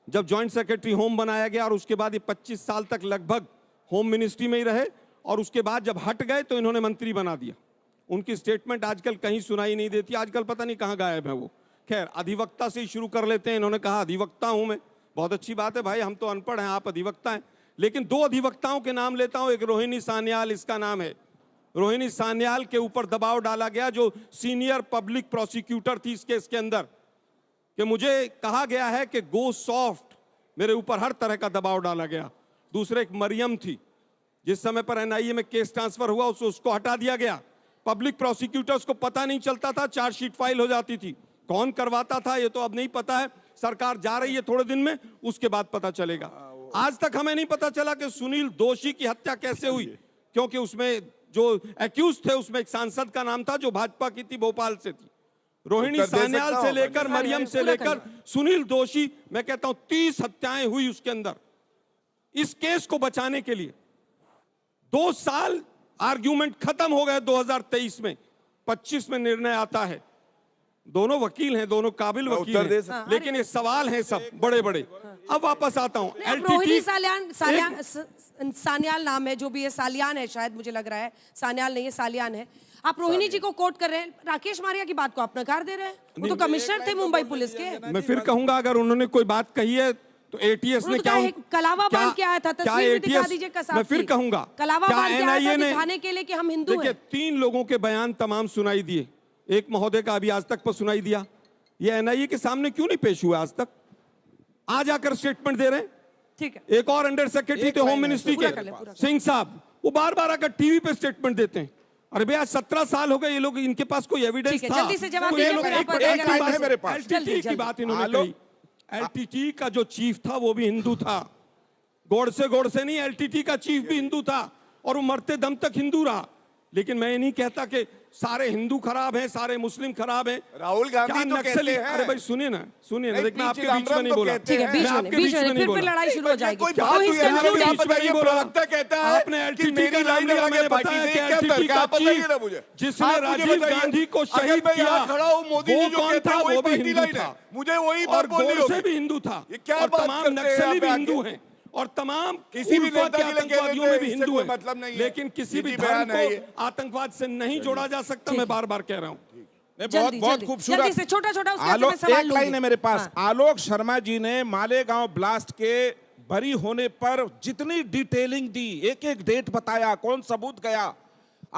जब जॉइंट सेक्रेटरी होम बनाया गया और उसके बाद ये 25 साल तक लगभग होम मिनिस्ट्री में ही रहे और उसके बाद जब हट गए तो इन्होंने मंत्री बना दिया। उनकी स्टेटमेंट आजकल कहीं सुनाई नहीं देती, आजकल पता नहीं कहाँ गायब है वो। खैर, अधिवक्ता से ही शुरू कर लेते हैं। इन्होंने कहा अधिवक्ता हूं मैं, बहुत अच्छी बात है भाई, हम तो अनपढ़ हैं, आप अधिवक्ता हैं। लेकिन 2 अधिवक्ताओं के नाम लेता हूं। एक रोहिणी सान्याल, इसका नाम है। रोहिणी सान्याल के ऊपर दबाव डाला गया, जो सीनियर पब्लिक प्रोसिक्यूटर थी इस केस के अंदर, कि मुझे कहा गया है कि गो सॉफ्ट, मेरे ऊपर हर तरह का दबाव डाला गया। दूसरे एक मरियम थी, जिस समय पर एनआईए में केस ट्रांसफर हुआ उसको हटा दिया गया। पब्लिक प्रोसिक्यूटर्स को पता नहीं चलता था, चार्जशीट फाइल हो जाती थी। कौन करवाता था ये तो अब नहीं पता है, सरकार जा रही है थोड़े दिन में, उसके बाद पता चलेगा। आज तक हमें नहीं पता चला कि सुनील दोषी की हत्या कैसे हुई, क्योंकि उसमें जो एक्यूज थे उसमें एक सांसद का नाम था जो भाजपा की थी, भोपाल से थी। रोहिणी सान्याल से लेकर मरियम से लेकर सुनील दोषी, मैं कहता हूं 30 हत्याएं हुई उसके अंदर। इस केस को बचाने के लिए 2 साल आर्ग्यूमेंट खत्म हो गए 2023 में, 25 में निर्णय आता है। दोनों वकील हैं, दोनों काबिल वकील हैं, लेकिन ये सवाल हैं सब बड़े बड़े। अब वापस आता हूं, रोहिणी सान्याल नाम है, जो भी है, सालियान है शायद, मुझे लग रहा है सान्याल नहीं है, सालियान है। आप रोहिणी जी को कोट कर रहे हैं, राकेश मारिया की बात को आप नकार दे रहे हैं। वो तो कमिश्नर थे मुंबई पुलिस के। मैं फिर कहूंगा, अगर उन्होंने कोई बात कही है तो एटीएस ने क्या कलावा बांध के आया था, तस्वीर भी दिखा दीजिए कसाब की। मैं फिर कहूंगा, कलावा बांध के आया था दिखाने के लिए कि हम हिंदू हैं। देखिए, 3 लोगों के बयान तमाम सुनाई दिए, एक महोदय का अभी आज तक पर सुनाई दिया। ये एनआईए के सामने क्यों नहीं पेश हुआ आज तक? आज आकर स्टेटमेंट दे रहे हैं। ठीक है, एक और अंडर सेक्रेटरी थे होम मिनिस्ट्री के, सिंह साहब, वो बार-बार आकर टीवी पे स्टेटमेंट देते हैं। अरे भैया 17 साल हो गए ये लोग, इनके पास कोई एविडेंस था? जल्दी से जवाब दीजिए। मेरे पास एलटीटी की बात इन्होंने कही। एलटीटी का जो चीफ था वो भी हिंदू था, गोडसे नहीं, एलटीटी का चीफ भी हिंदू था और वो मरते दम तक हिंदू रहा। लेकिन मैं ये नहीं कहता कि सारे हिंदू खराब हैं, सारे मुस्लिम खराब हैं। राहुल गांधी तो कहते हैं। अरे भाई सुनिए ना, देखना, आपके बीच में नहीं बोला। ठीक है, बीच में नहीं बोला, लड़ाई शुरू हो जाएगी। आपने एलटीटी का नाम लिया, मैंने बताया कि एलटीटी का चीफ जिसने राजीव गांधी को शहीद किया, वो कौन था? वो भी हिंदू था, मुझे वही और गोडसे भी हिंदू था, और तमाम नक्सली भी हिंदू हैं, और तमाम किसी भी नेता के आतंकवादियों में भी हिंदू हैं। मतलब नहीं है, लेकिन किसी भी धर्म को आतंकवाद से नहीं जोड़ा जा सकता। मैं बार-बार कह रहा हूँ। बहुत खूबसूरत, छोटा एक लाइन है मेरे पास। आलोक शर्मा जी ने मालेगांव ब्लास्ट के बरी होने पर जितनी डिटेलिंग दी, एक एक डेट बताया, कौन सबूत गया।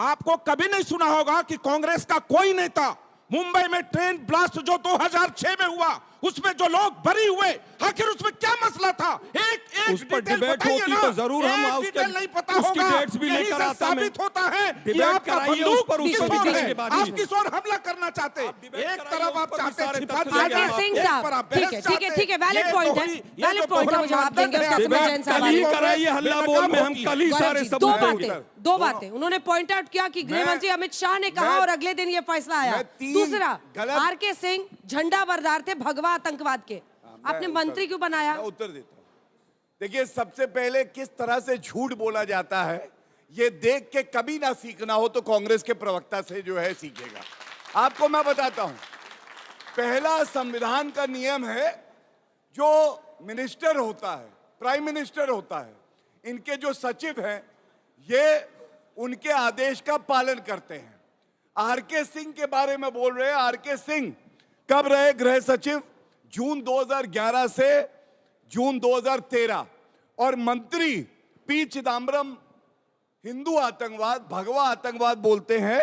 आपको कभी नहीं सुना होगा कि कांग्रेस का कोई नेता मुंबई में ट्रेन ब्लास्ट जो 2006 में हुआ, उसमें जो लोग बरी हुए, आखिर उसमें क्या मसला था? एक उस पर डिबेट होती तो जरूर हम उसके नहीं पता होगा। डेट्स भी लेकर आता, साबित होता है कि आपका बंदूक आप किस ओर हमला करना चाहते। एक तरफ आप चाहते हैं छिपा दिया गया। सिंह साहब, ठीक है, वैलिड पॉइंट है, जवाब देंगे उसका। जैन साहब, कल ही कराइए हल्ला बोल में, हम कल ही सारे सबूत देंगे। 2 बातें उन्होंने पॉइंट आउट किया कि गृह मंत्री अमित शाह ने कहा और अगले दिन ये फैसला आया। दूसरा, आर.के. सिंह झंडा बरदार थे भगवा आतंकवाद के, आपने मंत्री क्यों बनाया? उत्तर देता हूं। देखिए, सबसे पहले किस तरह से झूठ बोला जाता है ये देख के कभी ना सीखना हो तो कांग्रेस के प्रवक्ता से जो है सीखेगा। आपको मैं बताता हूं, पहला संविधान का नियम है, जो मिनिस्टर होता है, प्राइम मिनिस्टर होता है, इनके जो सचिव हैं ये उनके आदेश का पालन करते हैं। आर.के. सिंह के बारे में बोल रहे हैं। आर.के. सिंह कब रहे गृह सचिव? जून 2011 से जून 2013, और मंत्री पी चिदम्बरम हिंदू आतंकवाद, भगवा आतंकवाद बोलते हैं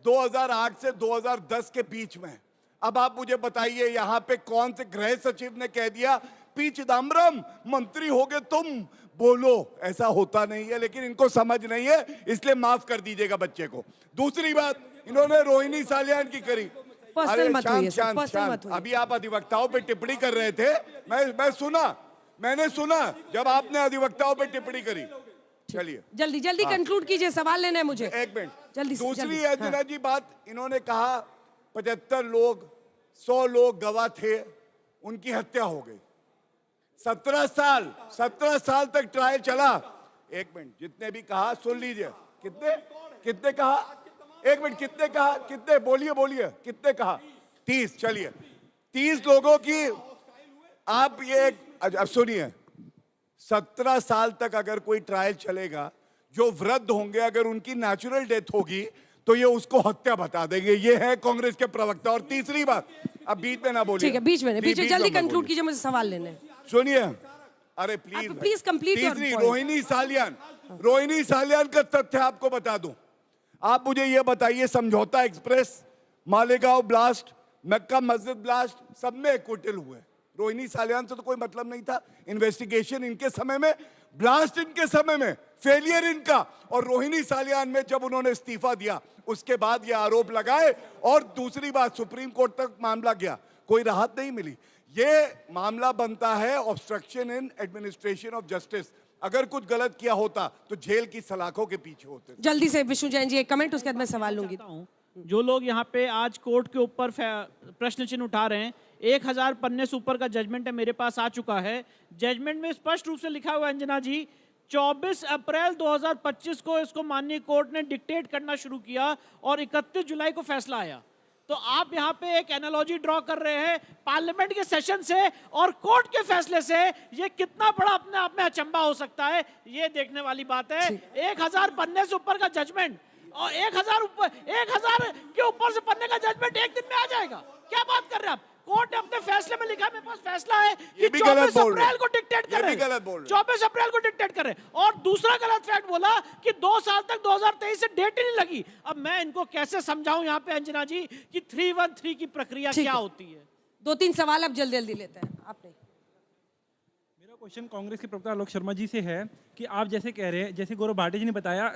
2008 से 2010 के बीच में। अब आप मुझे बताइए, यहां पे कौन से गृह सचिव ने कह दिया पी चिदम्बरम मंत्री होगे तुम, बोलो। ऐसा होता नहीं है, लेकिन इनको समझ नहीं है, इसलिए माफ कर दीजिएगा बच्चे को। दूसरी बात इन्होंने रोहिणी सालियान की करी। अरे शांत, अभी आप अधिवक्ताओं पे टिप्पणी कर रहे थे, मैंने सुना जब आपने अधिवक्ताओं पे टिप्पणी करी। चलिए जल्दी जल्दी कंक्लूड कीजिए, सवाल लेना है मुझे। एक मिनट, जल्दी। दूसरी अंजना जी बात, इन्होंने कहा 75 लोग 100 लोग गवाह थे, उनकी हत्या हो गई। 17 साल तक ट्रायल चला। एक मिनट, जितने भी कहा सुन लीजिए। कितने कहा? एक मिनट, कितने बोलिए कितने कहा? 30। चलिए 30 लोगों की आप ये अब सुनिए, 17 साल तक अगर कोई ट्रायल चलेगा, जो वृद्ध होंगे अगर उनकी नेचुरल डेथ होगी तो ये उसको हत्या बता देंगे। ये है कांग्रेस के प्रवक्ता। और तीसरी बात, अब बीच में ना बोलिए। ठीक है, बीच में जल्दी कंक्लूड कीजिए, मुझे सवाल लेने। सुनिए, अरे प्लीज कंप्लीट। तीसरी, रोहिणी सालियान का तथ्य आपको बता दूं। आप मुझे ये बताइए, समझौता एक्सप्रेस, मालेगांव ब्लास्ट, मक्का मस्जिद ब्लास्ट, सब में एक्विटल हुए। रोहिणी सालियान से तो कोई मतलब नहीं था। इन्वेस्टिगेशन इनके समय में, ब्लास्ट इनके समय में, फेलियर इनका। और रोहिणी सालियान में जब उन्होंने इस्तीफा दिया, उसके बाद ये आरोप लगाए। और दूसरी बात, सुप्रीम कोर्ट तक मामला गया, कोई राहत नहीं मिली। ये मामला बनता है obstruction in administration of justice. अगर कुछ गलत किया होता तो जेल की सलाखों के पीछे होते। जल्दी से विष्णु जैन जी एक कमेंट, उसके बाद मैं सवाल लूंगी। जो लोग यहाँ पे आज कोर्ट के ऊपर प्रश्न चिन्ह उठा रहे हैं, 1000 पन्ने से ऊपर का जजमेंट है, मेरे पास आ चुका है। जजमेंट में स्पष्ट रूप से लिखा हुआ है अंजना जी, 24 अप्रैल 2025 को इसको माननीय कोर्ट ने डिक्टेट करना शुरू किया और 31 जुलाई को फैसला आया। तो आप यहाँ पे एक एनालॉजी ड्रॉ कर रहे हैं पार्लियामेंट के सेशन से और कोर्ट के फैसले से। ये कितना बड़ा अपने आप में अचंभा हो सकता है, ये देखने वाली बात है। 1000 पन्ने से ऊपर का जजमेंट और 1000 के ऊपर से पन्ने का जजमेंट एक दिन में आ जाएगा। क्या बात कर रहे हैं आप? कोर्ट ने अपने फैसले में लिखा, मेरे पास फैसला है कि 24 अप्रैल को डिक्टेट कर रहे हैं, 24 अप्रैल को डिक्टेट कर रहे हैं। और दूसरा गलत फैक्ट बोला कि 2 साल तक 2023 से डेट ही नहीं लगी। अब मैं इनको कैसे समझाऊं यहाँ पे अंजना जी कि 313 की प्रक्रिया क्या होती है? 2-3 सवाल अब जल्दी लेते हैं। आपने क्वेश्चन कांग्रेस के प्रवक्ता आलोक शर्मा जी से है कि आप जैसे कह रहे हैं, जैसे गौरव भाटिया जी ने बताया,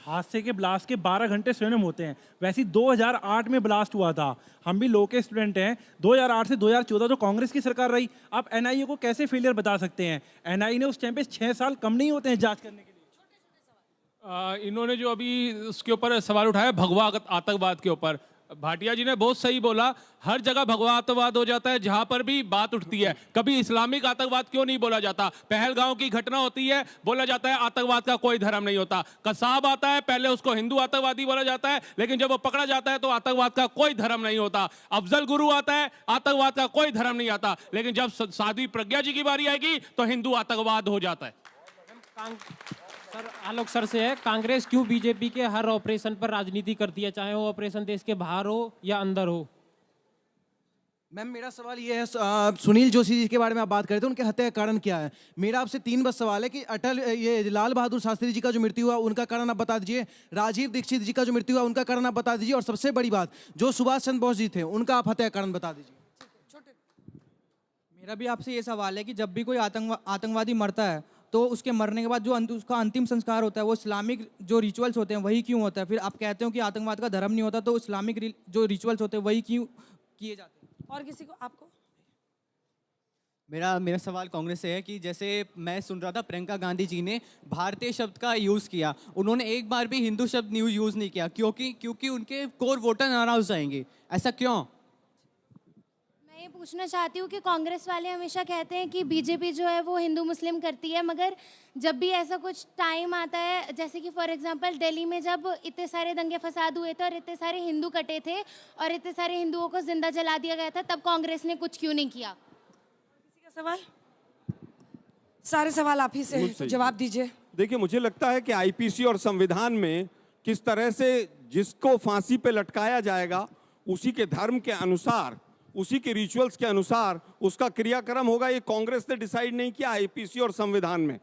हादसे के ब्लास्ट के 12 घंटे स्वयं होते हैं। वैसे 2008 में ब्लास्ट हुआ था, हम भी लॉ के स्टूडेंट हैं। 2008 से 2014 तो कांग्रेस की सरकार रही। आप एनआईए को कैसे फेलियर बता सकते हैं? एनआईए ने उस टाइम पे 6 साल कम नहीं होते हैं जांच करने के लिए। इन्होंने जो अभी उसके ऊपर सवाल उठाया भगवा आतंकवाद के ऊपर, भाटिया जी ने बहुत सही बोला, हर जगह भगवा आतंकवाद हो जाता है जहां पर भी बात उठती है। कभी इस्लामिक आतंकवाद क्यों नहीं बोला जाता? पहलगांव की घटना होती है, बोला जाता है आतंकवाद का कोई धर्म नहीं होता। कसाब आता है, पहले उसको हिंदू आतंकवादी बोला जाता है, लेकिन जब वो पकड़ा जाता है तो आतंकवाद का कोई धर्म नहीं होता। अफजल गुरु आता है, आतंकवाद का कोई धर्म नहीं आता, लेकिन जब साध्वी प्रज्ञा जी की बारी आएगी तो हिंदू आतंकवाद हो जाता है। सर आलोक सर से है, कांग्रेस क्यों बीजेपी के हर ऑपरेशन पर राजनीति करती है, चाहे वो ऑपरेशन देश के बाहर हो या अंदर हो? मैम मेरा सवाल ये है, सुनील जोशी जी के बारे में आप बात कर रहे थे, उनके हत्या का कारण क्या है? मेरा आपसे 3 बस सवाल है कि ये लाल बहादुर शास्त्री जी का जो मृत्यु हुआ उनका कारण आप बता दीजिए, राजीव दीक्षित जी का जो मृत्यु हुआ उनका कारण आप बता दीजिए, और सबसे बड़ी बात जो सुभाष चंद्र बोस जी थे उनका आप हत्या का कारण बता दीजिए। मेरा भी आपसे ये सवाल है कि जब भी कोई आतंकवादी मरता है तो उसके मरने के बाद जो उसका अंतिम संस्कार होता है वो इस्लामिक जो रिचुअल्स होते हैं वही क्यों होता है? फिर आप कहते हो कि आतंकवाद का धर्म नहीं होता, तो इस्लामिक जो रिचुअल्स होते हैं वही क्यों किए जाते हैं? और किसी को? आपको? मेरा सवाल कांग्रेस से है कि जैसे मैं सुन रहा था प्रियंका गांधी जी ने भारतीय शब्द का यूज़ किया, उन्होंने एक बार भी हिंदू शब्द यूज़ नहीं किया, क्योंकि उनके कोर वोटर नाराज जाएंगे। ऐसा क्यों? मैं ये पूछना चाहती हूँ कि कांग्रेस वाले हमेशा कहते हैं कि बीजेपी जो है वो हिंदू मुस्लिम करती है, मगर जब भी ऐसा कुछ टाइम आता है, जैसे कि फॉर एग्जांपल दिल्ली में जब इतने सारे दंगे फसाद हुए थे और इतने सारे हिंदू कटे थे और इतने सारे हिंदुओं को जिंदा जला दिया गया था, तब कांग्रेस ने कुछ क्यों नहीं किया? किसी का सवाल? सारे सवाल आप ही से जवाब दीजिए। देखिए, मुझे लगता है कि आईपीसी और संविधान में किस तरह से जिसको फांसी पे लटकाया जाएगा उसी के धर्म के अनुसार, उसी के रिचुअल्स के अनुसार उसका क्रियाक्रम होगा। ये कांग्रेस ने डिसाइड नहीं किया आईपीसी और संविधान में।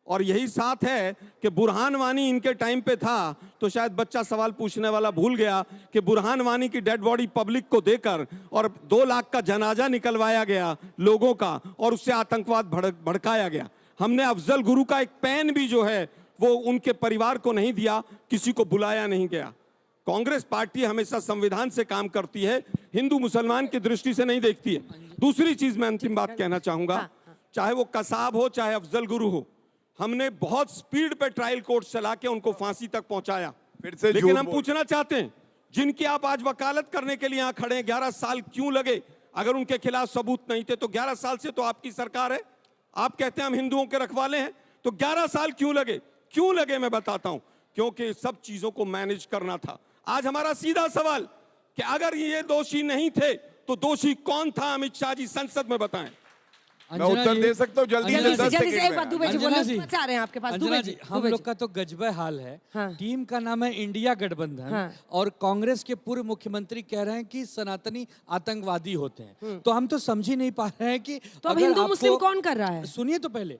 और यही साथ है कि बुरहान वानी इनके टाइम पे था तो शायद बच्चा सवाल पूछने वाला भूल गया कि बुरहान वानी की डेड बॉडी पब्लिक को देकर और 2 लाख का जनाजा निकलवाया गया लोगों का और उससे आतंकवाद भड़काया गया। हमने अफजल गुरु का एक पेन भी जो है वो उनके परिवार को नहीं दिया, किसी को बुलाया नहीं गया। कांग्रेस पार्टी हमेशा संविधान से काम करती है, हिंदू मुसलमान की दृष्टि से नहीं देखती है। दूसरी चीज मैं अंतिम बात कहना चाहूंगा, चाहे वो कसाब हो चाहे अफजल गुरु हो, हमने बहुत स्पीड पे ट्रायल कोर्ट चला के उनको फांसी तक पहुंचाया। लेकिन हम पूछना चाहते हैं, जिनकी आप आज वकालत करने के लिए यहां खड़े हैं, 11 साल क्यों लगे? अगर उनके खिलाफ सबूत नहीं थे तो 11 साल से तो आपकी सरकार है। आप कहते हैं हम हिंदुओं के रखवाले हैं, तो 11 साल क्यों लगे? क्यों लगे मैं बताता हूं, क्योंकि सब चीजों को मैनेज करना था। आज हमारा सीधा सवाल कि अगर ये दोषी नहीं थे तो दोषी कौन था? अमित शाह जी संसद में बताएं। मैं उत्तर दे सकता हूँ जल्दी से। 10 सेकंड में। अंजना जी आ रहे हैं आपके पास। अंजना जी, हम लोग का तो गजबे हाल है। टीम का नाम है इंडिया गठबंधन और कांग्रेस के पूर्व मुख्यमंत्री कह रहे हैं कि सनातनी आतंकवादी होते हैं। तो हम तो समझ ही नहीं पा रहे हैं कि तो अब हिंदू मुस्लिम कौन कर रहा है? सुनिए तो पहले,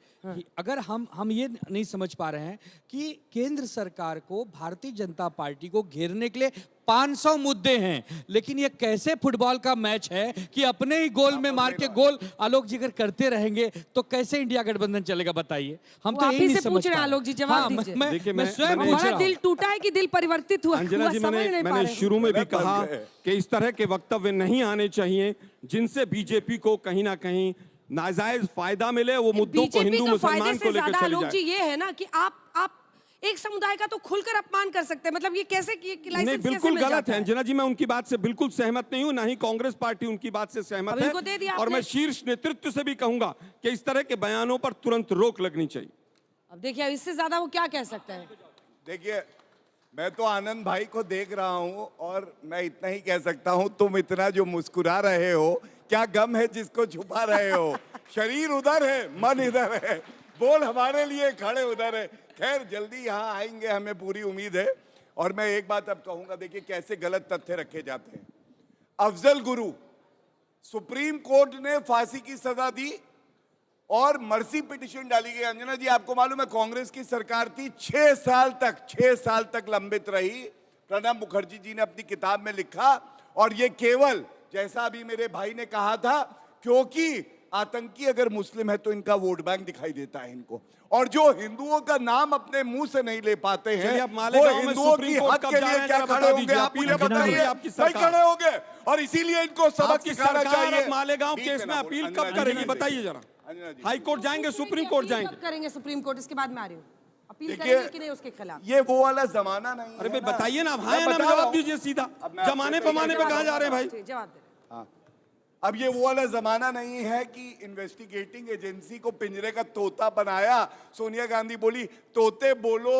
अगर हम ये नहीं समझ पा रहे हैं कि केंद्र सरकार को, भारतीय जनता पार्टी को घेरने के लिए 500 मुद्दे हैं, लेकिन ये कैसे फुटबॉल का मैच है कि अपने ही गोल में मार के गोल आलोक जी अगर करते रहेंगे तो कैसे इंडिया गठबंधन चलेगा? बताइए, हम तो यही नहीं समझ पूछ रहे हैं। आलोक जी जवाब दीजिए। मैं स्वयं पूछ रहा हूं। दिल टूटा है कि दिल परिवर्तित हुआ? अंजना जी, मैंने शुरू में भी कहा कि इस तरह के वक्तव्य नहीं आने चाहिए जिनसे बीजेपी को कहीं ना कहीं नाजायज फायदा मिले। वो मुद्दों को हिंदू मुसलमान को लेकर चले आलोक जी जाए। ये है ना कि आप एक समुदाय का तो खुलकर अपमान कर सकते हैं, मतलब ये कैसे नहीं, बिल्कुल गलत है अंजना जी। मैं उनकी बात से बिल्कुल सहमत नहीं हूं, ना ही कांग्रेस पार्टी उनकी बात से सहमत है। और मैं शीर्ष नेतृत्व से भी कहूंगा कि इस तरह के बयानों पर तुरंत रोक लगनी चाहिए। अब देखिए, इससे ज्यादा वो क्या कह सकते हैं? देखिए, मैं तो आनंद भाई को देख रहा हूं और मैं इतना ही कह सकता हूं, तुम इतना जो मुस्कुरा रहे हो, क्या गम है जिसको छुपा रहे हो? शरीर उधर है, मन इधर है, बोल हमारे लिए खड़े उधर है। खैर, जल्दी यहाँ आएंगे, हमें पूरी उम्मीद है। और मैं एक बात अब कहूंगा, देखिए कैसे गलत तथ्य रखे जाते हैं। अफजल गुरु, सुप्रीम कोर्ट ने फांसी की सजा दी और मर्सी पिटिशन डाली गई। अंजना जी, आपको मालूम है कांग्रेस की सरकार थी, 6 साल तक लंबित रही। प्रणब मुखर्जी जी ने अपनी किताब में लिखा, और ये केवल, जैसा अभी मेरे भाई ने कहा था, क्योंकि आतंकी अगर मुस्लिम है तो इनका वोट बैंक दिखाई देता है इनको, और जो हिंदुओं का नाम अपने मुंह से नहीं ले पाते हैं वो हिंदुओं की हक के लिए क्या खड़े होंगे? आप मुझे बताइए, नहीं खड़े होंगे, और इसीलिए इनको सबक सिखाना चाहिए। मालेगांव केस में अपील कब करेगी बताइए जरा? हाई कोर्ट जाएंगे, सुप्रीम कोर्ट जाएंगे? कब करेंगे सुप्रीम कोर्ट? इसके बाद में आ रही हूँ, अपील करेंगे कि नहीं उसके खिलाफ? ये वो वाला जमाना नहीं। अरे भाई बताइए ना, भाई ना जवाब दीजिए सीधा। जमाने पमाने पे कहाँ जा रहे हैं भाई? जवाब दे। अब ये वो वाला जमाना नहीं है कि इन्वेस्टिगेटिंग एजेंसी को पिंजरे का तोता बनाया। सोनिया गांधी बोली तोते बोलो,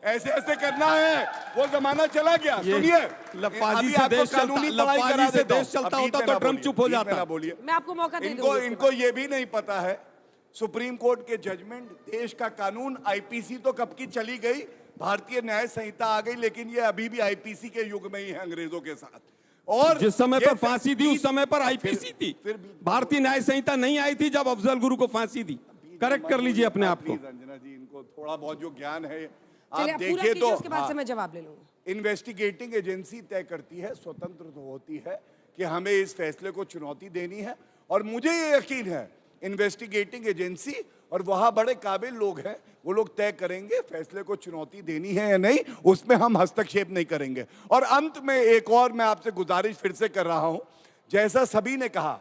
ऐसे ऐसे करना है, वो जमाना चला गया। सुनिए, लफाजी से देश चलता होता तो ड्रम चुप हो जाता। बोलिए, मैं आपको मौका दे दूंगा। इनको ये भी नहीं पता है, सुप्रीम कोर्ट के जजमेंट, देश का कानून, आईपीसी तो कब की चली गई, भारतीय न्याय संहिता आ गई, लेकिन ये अभी भी आईपीसी के युग में ही है अंग्रेजों के साथ। और जिस समय पर फांसी दी उस समय पर आईपीसी थी, भारतीय न्याय संहिता नहीं आई थी जब अफजल गुरु को फांसी दी। करेक्ट कर लीजिए अपने आप को। अंजना जी, इनको थोड़ा बहुत जो ज्ञान है आप देखिए तो। उसके बाद से मैं जवाब ले लूंगा। इन्वेस्टिगेटिंग एजेंसी तय करती है, स्वतंत्र तो होती है कि हमें इस फैसले को चुनौती देनी है, और मुझे ये यकीन है इन्वेस्टिगेटिंग एजेंसी और वहां बड़े काबिल लोग हैं, वो लोग तय करेंगे फैसले को चुनौती देनी है या नहीं, उसमें हम हस्तक्षेप नहीं करेंगे। और अंत में एक और मैं आपसे गुजारिश फिर से कर रहा हूं, जैसा सभी ने कहा,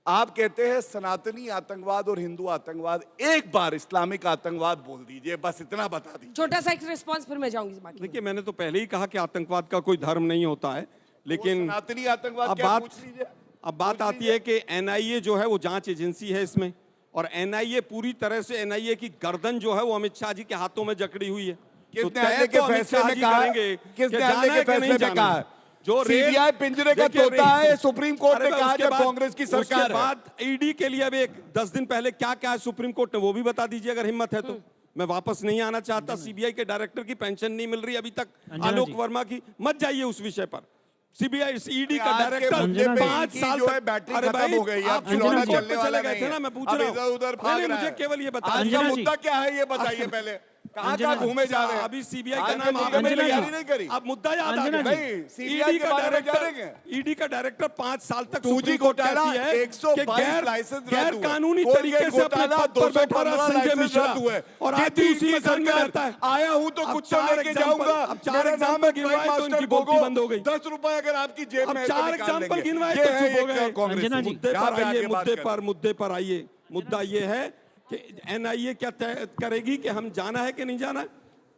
आप कहते हैं सनातनी आतंकवाद और हिंदू आतंकवाद, एक बार इस्लामिक आतंकवाद बोल दीजिए, बस इतना बता दीजिए। छोटा सा एक रिस्पॉन्स, फिर मैं जाऊंगी। देखिए, मैंने तो पहले ही कहा कि आतंकवाद का कोई धर्म नहीं होता है, लेकिन सनातनी आतंकवाद क्या, पूछ लीजिए। अब बात आती है कि एनआईए जो है वो जांच एजेंसी है इसमें, और एनआईए पूरी तरह से, एनआईए की गर्दन जो है वो अमित शाह जी के हाथों में जकड़ी हुई है। किसने आने के फैसले में कहा है? किसने आने के फैसले में कहा है? जो सीबीआई पिंजरे का तोता है, सुप्रीम कोर्ट ने कहा जब कांग्रेस की सरकार है। उसके बाद ईडी के लिए अब 10 दिन पहले क्या क्या है सुप्रीम कोर्ट ने, वो भी बता दीजिए अगर हिम्मत है तो। मैं वापस नहीं आना चाहता, सीबीआई के डायरेक्टर की पेंशन नहीं मिल रही अभी तक, आलोक वर्मा की, मत जाइए उस विषय पर। सीबीआई ईडी का आज के डायरेक्टर मुद्दे पे 5 इनकी साल जो है तक बैटरी अरे खत्म भाई, हो गई है, आप अब खिलौना सुप्रीम कोर्ट चलने पे वाला चले गए थे नहीं ना, है। मैं पूछ अब रहा हूँ। इधर-उधर भाग नहीं, रहा मुझे है। केवल ये आज बताइए का मुद्दा क्या है ये बताइए पहले, कहाँ कहाँ घूमे जा रहे हैं? अभी सीबीआई का आज नाम के आपने मुद्दे में लिया, तैयारी नहीं करी। अब मुद्दा याद आ गया। नहीं, सीबीआई के बारे में जानेंगे। ईडी का डायरेक्टर 5 साल तक 2G सुप्रीम कोर्ट घोटाला कहती है 122 लाइसेंस रद्द गैर हुए। कानूनी कोलगेट तरीके से अपने घोटाला पद पर बैठा रहा 215 संजय लाइसेंस मिश्रा, रद्द हुए। और आज कहती भी उसी इसकी घर में सरकार, रहता है। आया हूँ तो अब कुछ तो 4 लेके एग्जाम्पल, जाऊंगा। अब 4 मेरा नाम एग्जाम्पल है गिनवाए क्राइम तो मास्टर उनकी बोलती गोगो। बंद हो गई। 10 रुपए अगर आपकी जेब अब में है तो 4 निकाल एग्जाम्पल लेंगे। गिनवाए ये तो है चुप हो एक गए। कांग्रेस की। मुद्दे यहाँ पर पे आइए, आके बात करें। मुद्दे पर आइए। मुद्दा ये है कि एनआईए क्या तय करेगी कि हम जाना है कि नहीं जाना है।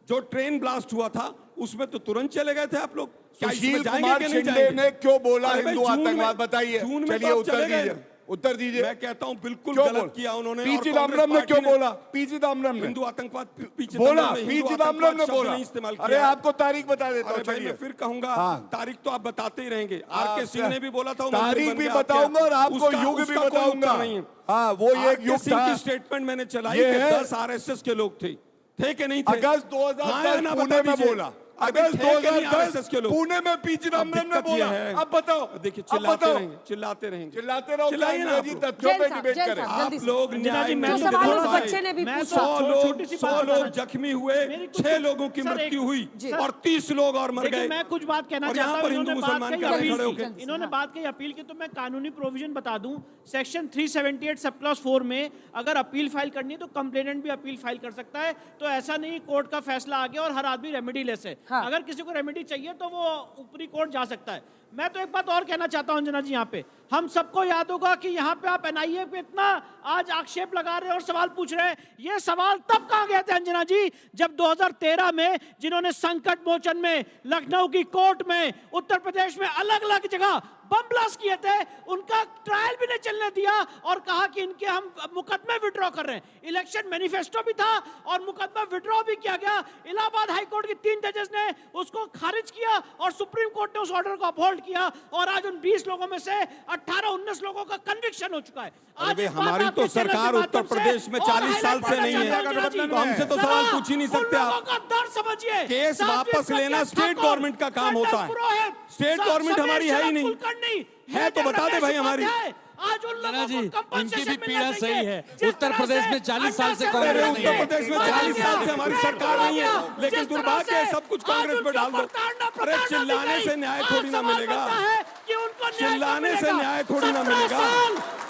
जो ट्रेन ब्लास्ट हुआ था उसमें तो तुरंत चले गए थे आप लोग। क्या इसमें सुशील जाएंगे कुमार कि नहीं शिंदे जाएंगे? ने क्यों बोला अरे भाई, हिंदू जून में- आतंकवाद बताइए। जून में चलिए तो आप उत्तर चले गए दीजिए, ना। उत्तर दीजिए। मैं कहता हूं बिल्कुल क्यों गलत बोला? किया उन्होंने। पी और चिदम्बरम कांग्रेस ने क्यों पार्टी बोला? पी चिदम्बरम ने हिंदू आतंकवाद पी बोला, चिदम्बरम ने पी हिंदू चिदम्बरम आतंकवाद ने शब्द बोला। नहीं इस्तेमाल किया अरे है। आपको तारीख बता देता हूँ, अरे भाई, चलिए। मैं फिर कहूंगा, हाँ। तारीख तो आप बताते ही रहेंगे। आप आर के सिंह ने भी बोला था वो मंत्री तारीख बन भी गया, आप बताऊंगा क्या? और आपको उसका- युग भी उसका कोई बताऊंगा। उत्तर नहीं है। हाँ, वो आर एक के युग सिंह था। की स्टेटमेंट मैंने चलाई ये कि है। 10 आरएसएस के लोग थे कि नहीं थे? अगस्त 2010 पुणे में बोला। अगस्त 2010 पुणे में पी चिदम्बरम ने बोला। अब बताओ, देखिए, अब बताओ। चिल्लाते रहेंगे। चिल्लाते रहो, चिल्लाइए ना जी आप लोग। तथ्यों पे डिबेट करें। आप लोग न्याय में मैं तो थोड़ा उस सा बच्चे ने भी मैं पूछा, 100 लोग जख्मी हुए, 6 लोगों की मृत्यु हुई और 30 लोग और मर देखिए, गए। मैं कुछ बात कहना और चाहता यहाँ हूँ। पर हिंदू इन्होंने बात मुसलमान कही क्या खड़े अपील होके की। इन्होंने बात कही अपील की, तो मैं कानूनी प्रोविजन बता दूं। सेक्शन 378 सब क्लॉज 4 में अगर अपील फाइल करनी है तो कंप्लेनेंट भी अपील फाइल कर सकता है। तो ऐसा नहीं कोर्ट का फैसला आ गया और हर आदमी रेमेडी लेस है। अगर किसी को रेमेडी चाहिए तो वो ऊपरी कोर्ट जा सकता है। मैं तो एक बात और कहना चाहता हूं अंजना जी, यहाँ पे हम सबको याद होगा कि यहाँ पे आप एनआईए पे इतना आज आक्षेप लगा रहे हैं और सवाल पूछ रहे हैं। ये सवाल तब कहाँ गए थे अंजना जी, जब 2013 में जिन्होंने संकट मोचन में, लखनऊ की कोर्ट में, उत्तर प्रदेश में अलग अलग जगह बम ब्लास्ट किए थे, उनका ट्रायल भी नहीं चलने दिया और कहा कि इनके हम मुकदमे विड्रॉ कर रहे हैं। इलेक्शन मैनिफेस्टो भी था और मुकदमा विड्रॉ भी किया गया। इलाहाबाद हाई कोर्ट के 3 जजेस ने उसको खारिज किया और सुप्रीम कोर्ट ने उस ऑर्डर को अपहोल्ड किया और आज उन 20 लोगों में से 18-19 लोगों का कन्विक्शन हो चुका है। आज हमारी तो सरकार उत्तर प्रदेश में 40 साल से नहीं है, तो हमसे तो सवाल पूछ ही नहीं सकते आप। दर्द समझिए, केस वापस लेना स्टेट गवर्नमेंट का काम होता है। स्टेट गवर्नमेंट हमारी है ही नहीं है, तो बता दे भाई हमारी। आज उन लोगों को इनकी भी पीड़ा सही है। उत्तर प्रदेश में 40 साल से अरे कांग्रेस उत्तर प्रदेश में 40 साल से हमारी सरकार नहीं है, लेकिन दुर्भाग्य है सब कुछ कांग्रेस पे डाल दो। अरे चिल्लाने से न्याय थोड़ी ना मिलेगा, चिल्लाने से न्याय थोड़ी ना मिलेगा।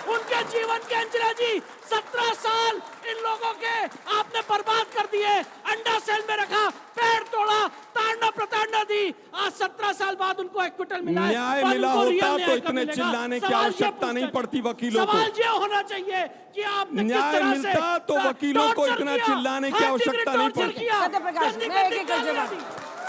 उनके जीवन के अंजना जी 17 साल इन लोगों के आपने बर्बाद कर दिए। अंडा सेल में रखा, पैर तोड़ा, ताड़ना प्रताड़ना दी। आज 17 साल बाद उनको एक्विटल मिला है। न्याय पर मिला उनको होता रियल तो न्याय कब इतने मिलेगा? चिल्लाने की सवाल ये आवश्यकता नहीं पड़ती वकीलों को। सवाल ये होना चाहिए कि आपने किस न्याय तरह से मिलता तो वकीलों को टॉर्चर इतना किया, चिल्लाने की हाथ आवश्यकता डिग्री नहीं टॉर्चर पड़ती। किया। सत्यप्रकाश, मैं एक-एक कर जवाब।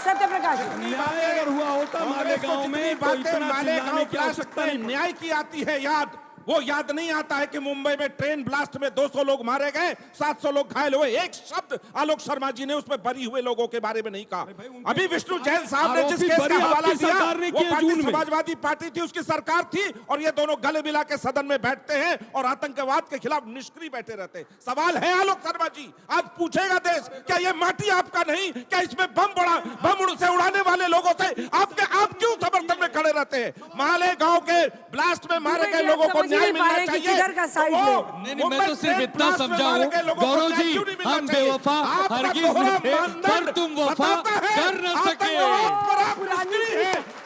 सत्यप्रकाश, न्याय अगर हुआ होता मालेगांव में तो इतना चिल्लाने की आवश्यकता नहीं। न्याय की आती है याद, वो याद नहीं आता है कि मुंबई में ट्रेन ब्लास्ट में 200 लोग मारे गए, 700 लोग घायल हुए। एक शब्द आलोक शर्मा जी ने उसमें बरी हुए लोगों के बारे में नहीं कहा। अभी विष्णु जैन साहब ने जिस केस का हवाला दिया वो पार्टी समाजवादी पार्टी थी, उसकी सरकार थी, और ये दोनों गले मिला के सदन में बैठते हैं और आतंकवाद के खिलाफ निष्क्रिय बैठे रहते हैं। सवाल है आलोक शर्मा जी, आज पूछेगा देश, क्या ये माटी आपका नहीं? क्या इसमें बम से उड़ाने वाले लोगों से आप क्यों समर्थन में खड़े रहते हैं? मालेगांव के ब्लास्ट में मारे गए लोगों को न्याय मिलना चाहिए। नहीं, मैं तो सिर्फ इतना समझाऊं गौरव जी, हम बेवफा हरगिज नहीं थे, पर तुम वफा कर न सके।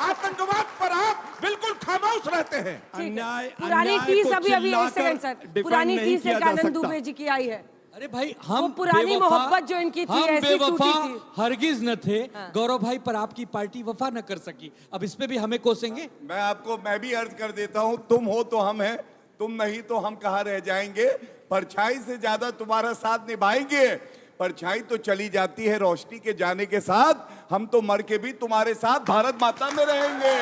आतंकवाद पर आप बिल्कुल खामोश रहते हैं। पुरानी टीस अभी एक सेकंड सर, पुरानी टीस एक आनंद दुबे जी की आई है। अरे भाई, हम पुरानी मोहब्बत जो इनकी थी, हम ऐसी बेवफा टूटी थी। हरगिज न थे गौरव भाई, पर आपकी पार्टी वफा न कर सकी। अब इस पे भी हमें कोसेंगे? मैं भी अर्ज कर देता हूं, तुम हो तो हम हैं, तुम नहीं तो हम कहां रह जाएंगे। परछाई से ज्यादा तुम्हारा साथ निभाएंगे। परछाई तो चली जाती है रोशनी के जाने के साथ, हम तो मर के भी तुम्हारे साथ भारत माता में रहेंगे।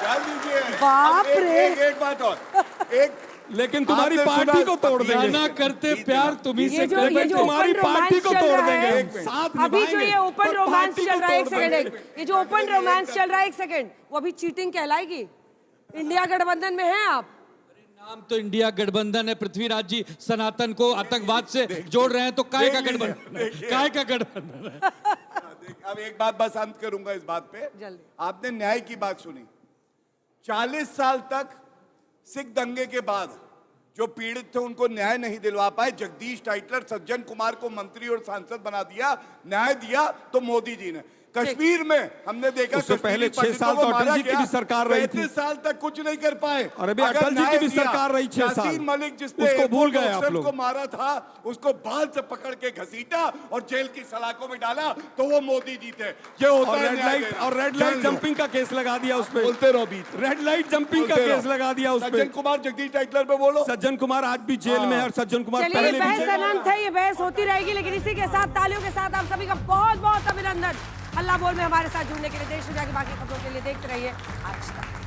जान लीजिए। बाप रे। एक बात और, लेकिन तुम्हारी पार्टी को तोड़ देंगे। ना करते प्यार तुम्ही से ये जो तुम्हारी पार्टी को तोड़ देंगे। साथ अभी जो ये ओपन रोमांस चल रहा है, एक सेकंड, ये जो ओपन रोमांस चल रहा है, एक सेकंड, वो अभी चीटिंग कहलाएगी? इंडिया गठबंधन में हैं आप? नाम तो इंडिया गठबंधन है। पृथ्वीराज जी सनातन को आतंकवाद से जोड़ रहे हैं, तो काय का गठबंधन? काय का गठबंधन है? अब एक बात बस अंत करूंगा इस बात पे। जल्दी। आपने न्याय की बात सुनी। 40 साल तक सिख दंगे के बाद जो पीड़ित थे उनको न्याय नहीं दिलवा पाए। जगदीश टाइटलर सज्जन कुमार को मंत्री और सांसद बना दिया, न्याय दिया तो मोदी जी ने। कश्मीर में हमने देखा उससे पहले 6 साल तो अटल जी की भी सरकार रही थी। 35 साल तक कुछ नहीं कर पाए। अरे भाई अटल जी की भी सरकार रही 6 साल। यासीन मलिक जिसने उसको भूल गए आप लोग। को मारा था, उसको बाल से पकड़ के घसीटा और जेल की सलाखों में डाला तो वो मोदी जी थे। ये होता है न्याय देना। और रेड लाइट जंपिंग का केस लगा दिया उस पे। बोलते रहो बीच। रेड लाइट जंपिंग का केस लगा दिया उस पे। सज्जन कुमार जगदीश टाइटलर पे बोलो। सज्जन कुमार आज भी जेल में है और सज्जन कुमार चलिए, पहले भी बहस अनंत है, ये बहस होती रहेगी, लेकिन इसी के साथ तालियों के साथ आप सभी का बहुत बहुत अभिनंदन। हल्ला बोल में हमारे साथ जुड़ने के लिए, देश दुनिया की बाकी खबरों के लिए देखते रहिए आज तक।